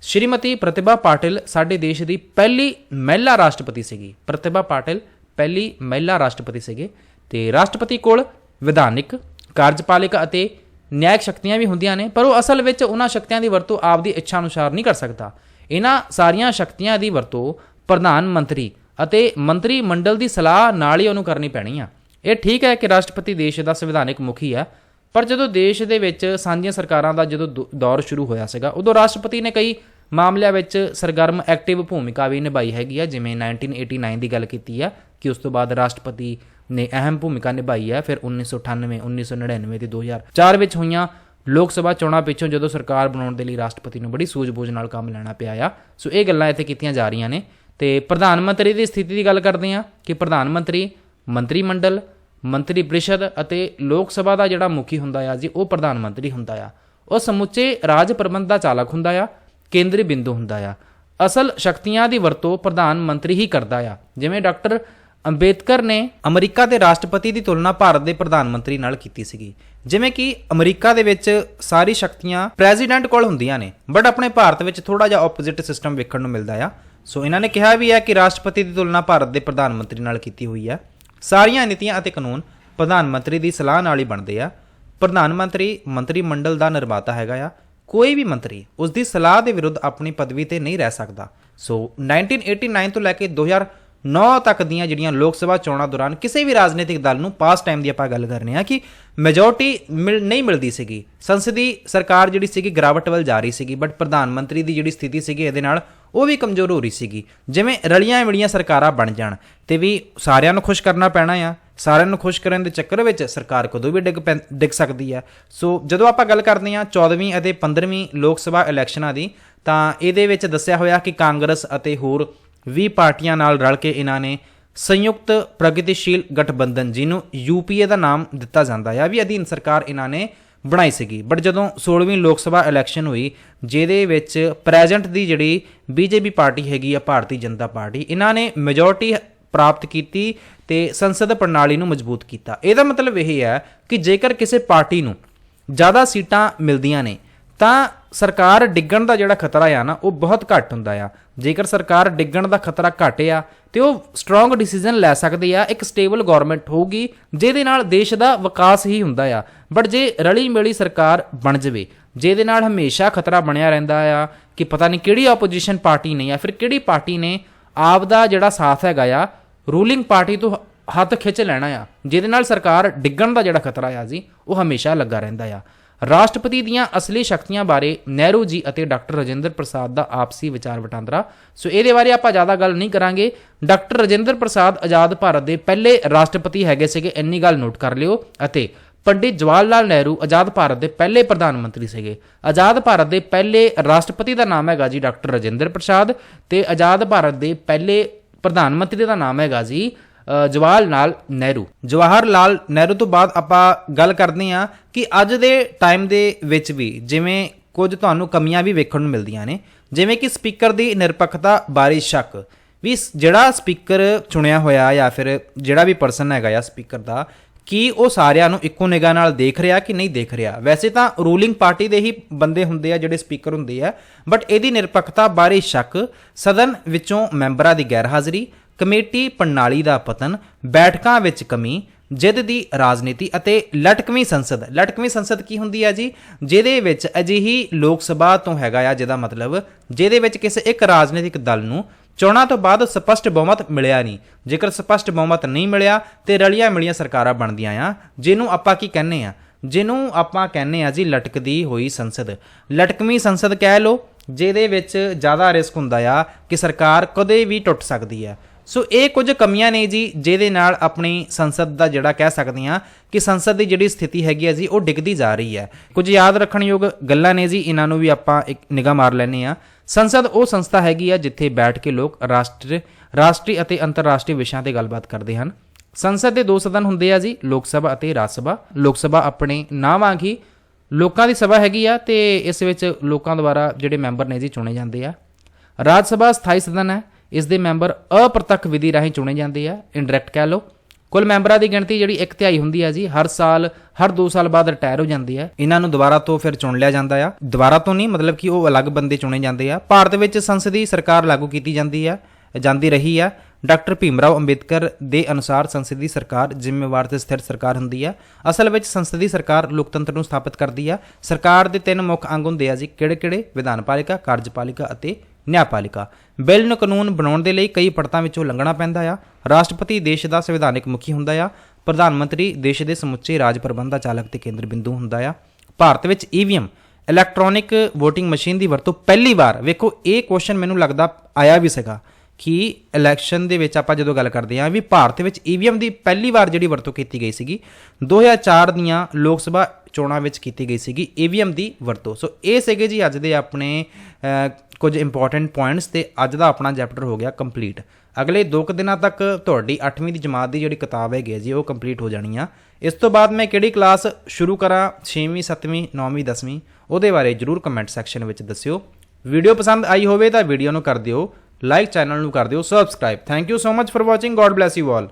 ਸ਼੍ਰੀਮਤੀ ਪ੍ਰਤਿਭਾ ਪਾਟਿਲ ਸਾਡੇ ਦੇਸ਼ ਦੀ ਪਹਿਲੀ ਮਹਿਲਾ ਰਾਸ਼ਟਰਪਤੀ ਸੀਗੀ। ਪ੍ਰਤਿਭਾ ਪਾਟਿਲ ਪਹਿਲੀ ਮਹਿਲਾ ਰਾਸ਼ਟਰਪਤੀ ਸੀਗੇ। ਤੇ ਰਾਸ਼ਟਰਪਤੀ ਕੋਲ ਵਿਧਾਨਿਕ, ਕਾਰਜਪਾਲਿਕਾ ਅਤੇ ਨਿਆਇਕ ਸ਼ਕਤੀਆਂ ਵੀ ਹੁੰਦੀਆਂ ਨੇ, ਪਰ ਉਹ ਅਸਲ ਵਿੱਚ ਉਹਨਾਂ ਸ਼ਕਤੀਆਂ ਦੀ ਵਰਤੋਂ ਆਪਦੀ ਇੱਛਾ ਅਨੁਸਾਰ ਨਹੀਂ ਕਰ ਸਕਦਾ। ਇਹਨਾਂ ਸਾਰੀਆਂ ਸ਼ਕਤੀਆਂ ਦੀ ਵਰਤੋਂ ਪ੍ਰਧਾਨ ਮੰਤਰੀ ਅਤੇ ਮੰਤਰੀ ਮੰਡਲ ਦੀ ਸਲਾਹ ਨਾਲ ਹੀ ਉਹਨੂੰ ਕਰਨੀ ਪੈਣੀ ਆ। ਇਹ ਠੀਕ ਹੈ ਕਿ ਰਾਸ਼ਟਰਪਤੀ ਦੇਸ਼ ਦਾ ਸੰਵਿਧਾਨਿਕ ਮੁਖੀ ਹੈ, ਪਰ ਜਦੋਂ ਦੇਸ਼ ਦੇ ਵਿੱਚ ਸਾਂਝੀਆਂ ਸਰਕਾਰਾਂ ਦਾ ਜਦੋਂ ਦੌਰ ਸ਼ੁਰੂ ਹੋਇਆ ਸੀਗਾ, ਉਦੋਂ ਰਾਸ਼ਟਰਪਤੀ ਨੇ ਕਈ ਮਾਮਲਿਆਂ ਵਿੱਚ ਸਰਗਰਮ ਐਕਟਿਵ ਭੂਮਿਕਾ ਵੀ ਨਿਭਾਈ ਹੈਗੀ ਆ। ਜਿਵੇਂ 1989 ਦੀ ਗੱਲ ਕੀਤੀ ਆ ਕਿ ਉਸ ਤੋਂ ਬਾਅਦ ਰਾਸ਼ਟਰਪਤੀ ਨੇ ਅਹਿਮ ਭੂਮਿਕਾ ਨਿਭਾਈ ਹੈ। ਫਿਰ 1998, 1999 ਤੇ 2004 ਵਿੱਚ ਹੋਈਆਂ ਲੋਕ ਸਭਾ ਚੋਣਾਂ ਪਿੱਛੋਂ ਜਦੋਂ ਸਰਕਾਰ ਬਣਾਉਣ ਦੇ ਲਈ ਰਾਸ਼ਟਰਪਤੀ ਨੂੰ ਬੜੀ ਸੂਝ-ਬੂਝ ਨਾਲ ਕੰਮ ਲੈਣਾ ਪਿਆ ਆ। ਸੋ ਇਹ ਗੱਲਾਂ ਇੱਥੇ ਕੀਤੀਆਂ ਜਾ ਰਹੀਆਂ ਨੇ। ਤੇ ਪ੍ਰਧਾਨ ਮੰਤਰੀ ਦੀ ਸਥਿਤੀ ਦੀ ਗੱਲ ਕਰਦੇ ਹਾਂ ਕਿ ਪ੍ਰਧਾਨ ਮੰਤਰੀ, ਮੰਤਰੀ ਮੰਡਲ, ਮੰਤਰੀ ਪ੍ਰੀਸ਼ਦ ਅਤੇ ਲੋਕ ਸਭਾ ਦਾ ਜਿਹੜਾ ਮੁਖੀ ਹੁੰਦਾ ਆ ਜੀ, ਉਹ ਪ੍ਰਧਾਨ ਮੰਤਰੀ ਹੁੰਦਾ ਆ। ਉਹ ਸਮੁੱਚੇ ਰਾਜ ਪ੍ਰਬੰਧ ਦਾ ਚਾਲਕ ਹੁੰਦਾ ਆ, ਕੇਂਦਰੀ ਬਿੰਦੂ ਹੁੰਦਾ ਆ। ਅਸਲ ਸ਼ਕਤੀਆਂ ਦੀ ਵਰਤੋਂ ਪ੍ਰਧਾਨ ਮੰਤਰੀ ਹੀ ਕਰਦਾ ਆ। ਜਿਵੇਂ ਡਾਕਟਰ ਅੰਬੇਦਕਰ ਨੇ ਅਮਰੀਕਾ ਦੇ ਰਾਸ਼ਟਰਪਤੀ ਦੀ ਤੁਲਨਾ ਭਾਰਤ ਦੇ ਪ੍ਰਧਾਨ ਮੰਤਰੀ ਨਾਲ ਕੀਤੀ ਸੀਗੀ। ਜਿਵੇਂ ਕਿ ਅਮਰੀਕਾ ਦੇ ਵਿੱਚ ਸਾਰੀ ਸ਼ਕਤੀਆਂ ਪ੍ਰੈਜ਼ੀਡੈਂਟ ਕੋਲ ਹੁੰਦੀਆਂ ਨੇ, ਬਟ ਆਪਣੇ ਭਾਰਤ ਵਿੱਚ ਥੋੜਾ ਜਿਹਾ ਆਪੋਜ਼ਿਟ ਸਿਸਟਮ ਵੇਖਣ ਨੂੰ ਮਿਲਦਾ ਆ। ਸੋ ਇਹਨਾਂ ਨੇ ਕਿਹਾ ਵੀ ਹੈ ਕਿ ਰਾਸ਼ਟਰਪਤੀ ਦੀ ਤੁਲਨਾ ਭਾਰਤ ਦੇ ਪ੍ਰਧਾਨ ਮੰਤਰੀ ਨਾਲ ਕੀਤੀ ਹੋਈ ਹੈ। ਸਾਰੀਆਂ ਨੀਤੀਆਂ ਅਤੇ ਕਾਨੂੰਨ ਪ੍ਰਧਾਨ ਮੰਤਰੀ ਦੀ ਸਲਾਹ ਨਾਲ ਹੀ ਬਣਦੇ ਆ। ਪ੍ਰਧਾਨ ਮੰਤਰੀ ਮੰਤਰੀ ਮੰਡਲ ਦਾ ਨਿਰਮਾਤਾ ਹੈਗਾ ਆ। ਕੋਈ ਵੀ ਮੰਤਰੀ ਉਸ ਦੀ ਸਲਾਹ ਦੇ ਵਿਰੁੱਧ ਆਪਣੀ ਪਦਵੀ ਤੇ ਨਹੀਂ ਰਹਿ ਸਕਦਾ। ਸੋ 1989 ਤੋਂ ਲੈ ਕੇ 2009 ਤੱਕ ਦੀਆਂ ਜਿਹੜੀਆਂ ਲੋਕ ਸਭਾ ਚੋਣਾਂ ਦੌਰਾਨ ਕਿਸੇ ਵੀ ਰਾਜਨੀਤਿਕ ਦਲ ਨੂੰ, ਪਾਸਟ ਟਾਈਮ ਦੀ ਆਪਾਂ ਗੱਲ ਕਰ ਰਹੇ ਹਾਂ, ਕਿ ਮੈਜੋਰਟੀ ਨਹੀਂ ਮਿਲਦੀ ਸੀਗੀ। ਸੰਸਦੀ ਸਰਕਾਰ ਜਿਹੜੀ ਸੀਗੀ ਗਿਰਾਵਟ ਵੱਲ ਜਾ ਰਹੀ ਸੀਗੀ, ਬਟ ਪ੍ਰਧਾਨ ਮੰਤਰੀ ਦੀ ਜਿਹੜੀ ਸਥਿਤੀ ਸੀਗੀ ਇਹਦੇ ਨਾਲ ਉਹ ਵੀ ਕਮਜ਼ੋਰ ਹੋ ਰਹੀ ਸੀਗੀ। ਜਿਵੇਂ ਰਲੀਆਂ ਮਿਲੀਆਂ ਸਰਕਾਰਾਂ ਬਣ ਜਾਣ ਤੇ ਵੀ ਸਾਰਿਆਂ ਨੂੰ ਖੁਸ਼ ਕਰਨਾ ਪੈਣਾ ਆ, ਸਾਰਿਆਂ ਨੂੰ ਖੁਸ਼ ਕਰਨ ਦੇ ਚੱਕਰ ਵਿੱਚ ਸਰਕਾਰ ਕਦੋਂ ਵੀ ਡਿੱਗ ਸਕਦੀ ਹੈ। ਸੋ ਜਦੋਂ ਆਪਾਂ ਗੱਲ ਕਰਦੇ ਹਾਂ 14ਵੀਂ ਅਤੇ 15ਵੀਂ ਲੋਕ ਸਭਾ ਇਲੈਕਸ਼ਨਾਂ ਦੀ, ਤਾਂ ਇਹਦੇ ਵਿੱਚ ਦੱਸਿਆ ਹੋਇਆ ਕਿ ਕਾਂਗਰਸ ਅਤੇ ਹੋਰ 20 ਪਾਰਟੀਆਂ ਨਾਲ ਰਲ ਕੇ ਇਹਨਾਂ ਨੇ ਸੰਯੁਕਤ ਪ੍ਰਗਤੀਸ਼ੀਲ ਗਠਬੰਧਨ, ਜਿਹਨੂੰ UPA ਦਾ ਨਾਮ ਦਿੱਤਾ ਜਾਂਦਾ ਹੈ, ਵੀ ਅਧੀਨ ਸਰਕਾਰ ਇਹਨਾਂ ਨੇ ਬਣਾਈ ਸੀਗੀ। ਬਟ ਜਦੋਂ 16ਵੀਂ ਲੋਕ ਸਭਾ ਇਲੈਕਸ਼ਨ ਹੋਈ, ਜਿਹਦੇ ਵਿੱਚ ਪ੍ਰੈਜ਼ੈਂਟ ਦੀ ਜਿਹੜੀ BJP ਪਾਰਟੀ ਹੈਗੀ ਆ, ਭਾਰਤੀ ਜਨਤਾ ਪਾਰਟੀ, ਇਹਨਾਂ ਨੇ ਮੈਜੋਰਟੀ ਪ੍ਰਾਪਤ ਕੀਤੀ ਤੇ ਸੰਸਦ ਪ੍ਰਣਾਲੀ ਨੂੰ ਮਜ਼ਬੂਤ ਕੀਤਾ। ਇਹਦਾ ਮਤਲਬ ਇਹ ਹੈ ਕਿ ਜੇਕਰ ਕਿਸੇ ਪਾਰਟੀ ਨੂੰ ਜ਼ਿਆਦਾ ਸੀਟਾਂ ਮਿਲਦੀਆਂ ਨੇ ਤਾਂ ਸਰਕਾਰ ਡਿੱਗਣ ਦਾ ਜਿਹੜਾ ਖਤਰਾ ਆ ਨਾ, ਉਹ ਬਹੁਤ ਘੱਟ ਹੁੰਦਾ ਆ। ਜੇਕਰ ਸਰਕਾਰ ਡਿੱਗਣ ਦਾ ਖਤਰਾ ਘੱਟ ਆ ਤੇ ਉਹ ਸਟਰੋਂਗ ਡਿਸੀਜਨ ਲੈ ਸਕਦੀ ਆ, ਇੱਕ ਸਟੇਬਲ ਗਵਰਨਮੈਂਟ ਹੋਊਗੀ ਜਿਹਦੇ ਨਾਲ ਦੇਸ਼ ਦਾ ਵਿਕਾਸ ਹੀ ਹੁੰਦਾ ਆ। ਬਟ ਜੇ ਰਲੀ ਮਿਲੀ ਸਰਕਾਰ ਬਣ ਜਾਵੇ ਜਿਹਦੇ ਨਾਲ ਹਮੇਸ਼ਾ ਖਤਰਾ ਬਣਿਆ ਰਹਿੰਦਾ ਆ ਕਿ ਪਤਾ ਨਹੀਂ ਕਿਹੜੀ ਆਪੋਜੀਸ਼ਨ ਪਾਰਟੀ ਨੇ ਜਾਂ ਫਿਰ ਕਿਹੜੀ ਪਾਰਟੀ ਨੇ ਆਪ ਦਾ ਜਿਹੜਾ ਸਾਥ ਹੈਗਾ ਆ ਰੂਲਿੰਗ ਪਾਰਟੀ ਤੋਂ ਹੱਥ ਖਿੱਚ ਲੈਣਾ ਆ, ਜਿਹਦੇ ਨਾਲ ਸਰਕਾਰ ਡਿੱਗਣ ਦਾ ਜਿਹੜਾ ਖਤਰਾ ਆ ਜੀ ਉਹ ਹਮੇਸ਼ਾ ਲੱਗਾ ਰਹਿੰਦਾ ਆ। ਰਾਸ਼ਟਰਪਤੀ ਦੀਆਂ ਅਸਲੀ ਸ਼ਕਤੀਆਂ ਬਾਰੇ ਨਹਿਰੂ ਜੀ ਅਤੇ ਡਾਕਟਰ ਰਾਜਿੰਦਰ ਪ੍ਰਸਾਦ ਦਾ ਆਪਸੀ ਵਿਚਾਰ ਵਟਾਂਦਰਾ। ਸੋ ਇਹਦੇ ਬਾਰੇ ਆਪਾਂ ਜ਼ਿਆਦਾ ਗੱਲ ਨਹੀਂ ਕਰਾਂਗੇ। ਡਾਕਟਰ ਰਾਜਿੰਦਰ ਪ੍ਰਸਾਦ ਆਜ਼ਾਦ ਭਾਰਤ ਦੇ ਪਹਿਲੇ ਰਾਸ਼ਟਰਪਤੀ ਹੈਗੇ ਸੀਗੇ, ਇੰਨੀ ਗੱਲ ਨੋਟ ਕਰ ਲਿਓ। ਅਤੇ ਪੰਡਿਤ ਜਵਾਹਰ ਲਾਲ ਨਹਿਰੂ ਆਜ਼ਾਦ ਭਾਰਤ ਦੇ ਪਹਿਲੇ ਪ੍ਰਧਾਨ ਮੰਤਰੀ ਸੀਗੇ। ਆਜ਼ਾਦ ਭਾਰਤ ਦੇ ਪਹਿਲੇ ਰਾਸ਼ਟਰਪਤੀ ਦਾ ਨਾਮ ਹੈਗਾ ਜੀ ਡਾਕਟਰ ਰਾਜਿੰਦਰ ਪ੍ਰਸਾਦ ਤੇ ਆਜ਼ਾਦ ਭਾਰਤ ਦੇ ਪਹਿਲੇ ਪ੍ਰਧਾਨ ਮੰਤਰੀ ਦਾ ਨਾਮ ਹੈਗਾ ਜੀ ਜਵਾਹਰ ਲਾਲ ਨਹਿਰੂ। ਜਵਾਹਰ ਲਾਲ ਨਹਿਰੂ ਤੋਂ ਬਾਅਦ ਆਪਾਂ ਗੱਲ ਕਰਦੇ ਹਾਂ ਕਿ ਅੱਜ ਦੇ ਟਾਈਮ ਦੇ ਵਿੱਚ ਵੀ ਜਿਵੇਂ ਕੁਝ ਤੁਹਾਨੂੰ ਕਮੀਆਂ ਵੀ ਵੇਖਣ ਨੂੰ ਮਿਲਦੀਆਂ ਨੇ, ਜਿਵੇਂ ਕਿ ਸਪੀਕਰ ਦੀ ਨਿਰਪੱਖਤਾ ਬਾਰੇ ਸ਼ੱਕ। ਵੀ ਜਿਹੜਾ ਸਪੀਕਰ ਚੁਣਿਆ ਹੋਇਆ ਜਾਂ ਫਿਰ ਜਿਹੜਾ ਵੀ ਪਰਸਨ ਹੈਗਾ ਆ ਸਪੀਕਰ ਦਾ, ਕੀ ਉਹ ਸਾਰਿਆਂ ਨੂੰ ਇੱਕੋ ਨਿਗਾਹ ਨਾਲ ਦੇਖ ਰਿਹਾ ਕਿ ਨਹੀਂ ਦੇਖ ਰਿਹਾ। ਵੈਸੇ ਤਾਂ ਰੂਲਿੰਗ ਪਾਰਟੀ ਦੇ ਹੀ ਬੰਦੇ ਹੁੰਦੇ ਆ ਜਿਹੜੇ ਸਪੀਕਰ ਹੁੰਦੇ ਆ, ਬਟ ਇਹਦੀ ਨਿਰਪੱਖਤਾ ਬਾਰੇ ਸ਼ੱਕ, ਸਦਨ ਵਿੱਚੋਂ ਮੈਂਬਰਾਂ ਦੀ ਗੈਰ ਹਾਜ਼ਰੀ, ਕਮੇਟੀ ਪ੍ਰਣਾਲੀ ਦਾ ਪਤਨ, ਬੈਠਕਾਂ ਵਿੱਚ ਕਮੀ, ਜਿੱਦ ਦੀ ਰਾਜਨੀਤੀ ਅਤੇ ਲਟਕਵੀਂ ਸੰਸਦ। ਲਟਕਵੀਂ ਸੰਸਦ ਕੀ ਹੁੰਦੀ ਆ ਜੀ? ਜਿਹਦੇ ਵਿੱਚ ਅਜਿਹੀ ਲੋਕ ਸਭਾ ਤੋਂ ਹੈਗਾ ਆ ਜਿਹਦਾ ਮਤਲਬ ਜਿਹਦੇ ਵਿੱਚ ਕਿਸੇ ਇੱਕ ਰਾਜਨੀਤਿਕ ਦਲ ਨੂੰ ਚੋਣਾਂ ਤੋਂ ਬਾਅਦ ਸਪਸ਼ਟ ਬਹੁਮਤ ਮਿਲਿਆ ਨਹੀਂ। ਜੇਕਰ ਸਪਸ਼ਟ ਬਹੁਮਤ ਨਹੀਂ ਮਿਲਿਆ ਤੇ ਰਲੀਆਂ ਮਿਲੀਆਂ ਸਰਕਾਰਾਂ ਬਣਦੀਆਂ ਆ, ਜਿਹਨੂੰ ਆਪਾਂ ਕੀ ਕਹਿੰਦੇ ਆ? ਜਿਹਨੂੰ ਆਪਾਂ ਕਹਿੰਦੇ ਆ ਜੀ ਲਟਕਦੀ ਹੋਈ ਸੰਸਦ। ਲਟਕਵੀਂ ਸੰਸਦ ਕਹਿ ਲਓ, ਜਿਹਦੇ ਵਿੱਚ ਜ਼ਿਆਦਾ ਰਿਸਕ ਹੁੰਦਾ ਆ ਕਿ ਸਰਕਾਰ ਕਦੇ ਵੀ ਟੁੱਟ ਸਕਦੀ ਆ। ਸੋ ਇਹ ਕੁਝ ਕਮੀਆਂ ਨੇ ਜੀ ਜਿਹਦੇ ਨਾਲ ਆਪਣੀ ਸੰਸਦ ਦਾ ਜਿਹੜਾ ਕਹਿ ਸਕਦੇ ਹਾਂ ਕਿ ਸੰਸਦ ਦੀ ਜਿਹੜੀ ਸਥਿਤੀ ਹੈਗੀ ਆ ਜੀ ਉਹ ਡਿੱਗਦੀ ਜਾ ਰਹੀ ਹੈ। ਕੁਝ ਯਾਦ ਰੱਖਣਯੋਗ ਗੱਲਾਂ ਨੇ ਜੀ, ਇਹਨਾਂ ਨੂੰ ਵੀ ਆਪਾਂ ਇੱਕ ਨਿਗਾਹ ਮਾਰ ਲੈਂਦੇ ਹਾਂ। ਸੰਸਦ ਉਹ ਸੰਸਥਾ ਹੈਗੀ ਆ ਜਿੱਥੇ ਬੈਠ ਕੇ ਲੋਕ ਰਾਸ਼ਟਰੀ ਅਤੇ ਅੰਤਰਰਾਸ਼ਟਰੀ ਵਿਸ਼ਿਆਂ ਤੇ ਗੱਲਬਾਤ ਕਰਦੇ ਹਨ। ਸੰਸਦ ਦੇ ਦੋ ਸਦਨ ਹੁੰਦੇ ਆ ਜੀ, ਲੋਕ ਸਭਾ ਅਤੇ ਰਾਜ ਸਭਾ। ਲੋਕ ਸਭਾ ਆਪਣੇ ਨਾਂ ਵਾਂਗ ਹੀ ਲੋਕਾਂ ਦੀ ਸਭਾ ਹੈਗੀ ਆ ਤੇ ਇਸ ਵਿੱਚ ਲੋਕਾਂ ਦੁਆਰਾ ਜਿਹੜੇ ਮੈਂਬਰ ਨੇ ਜੀ ਚੁਣੇ ਜਾਂਦੇ ਆ। ਰਾਜ ਸਭਾ ਸਥਾਈ ਸਦਨ ਹੈ, ਇਸ ਦੇ ਮੈਂਬਰ ਅਪ੍ਰਤੱਖ ਵਿਧੀ ਰਾਹੀਂ ਚੁਣੇ ਜਾਂਦੇ ਆ, ਇਨਡਾਇਰੈਕਟ ਕਹਿ ਲਓ। ਕੁੱਲ ਮੈਂਬਰਾਂ ਦੀ ਗਿਣਤੀ ਜਿਹੜੀ 1/3 ਹੁੰਦੀ ਆ ਜੀ, ਹਰ 2 ਸਾਲ ਬਾਅਦ ਰਿਟਾਇਰ ਹੋ ਜਾਂਦੀ ਆ। ਇਹਨਾਂ ਨੂੰ ਦੁਬਾਰਾ ਤੋਂ ਫਿਰ ਚੁਣ ਲਿਆ ਜਾਂਦਾ ਆ। ਦੁਬਾਰਾ ਤੋਂ ਨਹੀਂ, ਮਤਲਬ ਕਿ ਉਹ ਅਲੱਗ ਬੰਦੇ ਚੁਣੇ ਜਾਂਦੇ ਆ। ਭਾਰਤ ਵਿੱਚ ਸੰਸਦੀ ਸਰਕਾਰ ਲਾਗੂ ਕੀਤੀ ਜਾਂਦੀ ਰਹੀ ਆ। ਡਾਕਟਰ ਭੀਮ ਰਾਓ ਅੰਬੇਦਕਰ ਦੇ ਅਨੁਸਾਰ ਸੰਸਦੀ ਸਰਕਾਰ ਜ਼ਿੰਮੇਵਾਰ ਤੇ ਸਥਿਰ ਸਰਕਾਰ ਹੁੰਦੀ ਆ। ਅਸਲ ਵਿੱਚ ਸੰਸਦੀ ਸਰਕਾਰ ਲੋਕਤੰਤਰ ਨੂੰ ਸਥਾਪਿਤ ਕਰਦੀ ਆ। ਸਰਕਾਰ ਦੇ 3 ਮੁੱਖ ਅੰਗ ਹੁੰਦੇ ਆ ਜੀ, ਕਿਹੜੇ? ਵਿਧਾਨਪਾਲਿਕਾ, ਕਾਰਜਪਾਲਿਕਾ ਅਤੇ ਨਿਆਂਪਾਲਿਕਾ। ਬਿੱਲ ਨੂੰ ਕਾਨੂੰਨ ਬਣਾਉਣ ਦੇ ਲਈ ਕਈ ਪੜਤਾਂ ਵਿੱਚੋਂ ਲੰਘਣਾ ਪੈਂਦਾ ਆ। ਰਾਸ਼ਟਰਪਤੀ ਦੇਸ਼ ਦਾ ਸੰਵਿਧਾਨਿਕ ਮੁਖੀ ਹੁੰਦਾ ਆ। ਪ੍ਰਧਾਨ ਮੰਤਰੀ ਦੇਸ਼ ਦੇ ਸਮੁੱਚੇ ਰਾਜ ਪ੍ਰਬੰਧ ਦਾ ਚਾਲਕ ਤੇ ਕੇਂਦਰ ਬਿੰਦੂ ਹੁੰਦਾ ਆ। ਭਾਰਤ ਵਿੱਚ EVM ਇਲੈਕਟ੍ਰੋਨਿਕ VOTING ਮਸ਼ੀਨ ਦੀ ਵਰਤੋਂ ਪਹਿਲੀ ਵਾਰ, ਵੇਖੋ ਇਹ ਕੁਐਸਚਨ ਮੈਨੂੰ ਲੱਗਦਾ ਆਇਆ ਵੀ ਸੀਗਾ ਕਿ ਇਲੈਕਸ਼ਨ ਦੇ ਵਿੱਚ ਆਪਾਂ ਜਦੋਂ ਗੱਲ ਕਰਦੇ ਹਾਂ ਵੀ ਭਾਰਤ ਵਿੱਚ EVM ਦੀ ਪਹਿਲੀ ਵਾਰ ਜਿਹੜੀ ਵਰਤੋਂ ਕੀਤੀ ਗਈ ਸੀਗੀ 2004 ਦੀਆਂ ਲੋਕ ਸਭਾ ਚੋਣਾਂ ਵਿੱਚ ਕੀਤੀ ਗਈ ਸੀਗੀ EVM ਦੀ ਵਰਤੋਂ। ਸੋ ਇਹ ਸੀਗੇ ਜੀ ਅੱਜ ਦੇ ਆਪਣੇ ਕੁਝ ਇੰਪੋਰਟੈਂਟ ਪੁਆਇੰਟਸ ਤੇ ਅੱਜ ਦਾ ਆਪਣਾ ਚੈਪਟਰ ਹੋ ਗਿਆ ਕੰਪਲੀਟ। ਅਗਲੇ 2 ਦਿਨਾਂ ਤੱਕ ਤੁਹਾਡੀ 8ਵੀਂ ਦੀ ਜਮਾਤ ਦੀ ਜਿਹੜੀ ਕਿਤਾਬ ਹੈਗੀ ਜੀ ਉਹ ਕੰਪਲੀਟ ਹੋ ਜਾਣੀ ਆ। ਇਸ ਤੋਂ ਬਾਅਦ ਮੈਂ ਕਿਹੜੀ ਕਲਾਸ ਸ਼ੁਰੂ ਕਰਾਂ, 6ਵੀਂ 7ਵੀਂ 9ਵੀਂ 10ਵੀਂ, ਉਹਦੇ ਬਾਰੇ ਜਰੂਰ ਕਮੈਂਟ ਸੈਕਸ਼ਨ ਵਿੱਚ ਦੱਸਿਓ। ਵੀਡੀਓ ਪਸੰਦ ਆਈ ਹੋਵੇ ਤਾਂ ਵੀਡੀਓ ਨੂੰ ਕਰ ਦਿਓ ਲਾਈਕ, ਚੈਨਲ ਨੂੰ ਕਰ ਦਿਓ subscribe. Thank you so much for watching. God bless you all.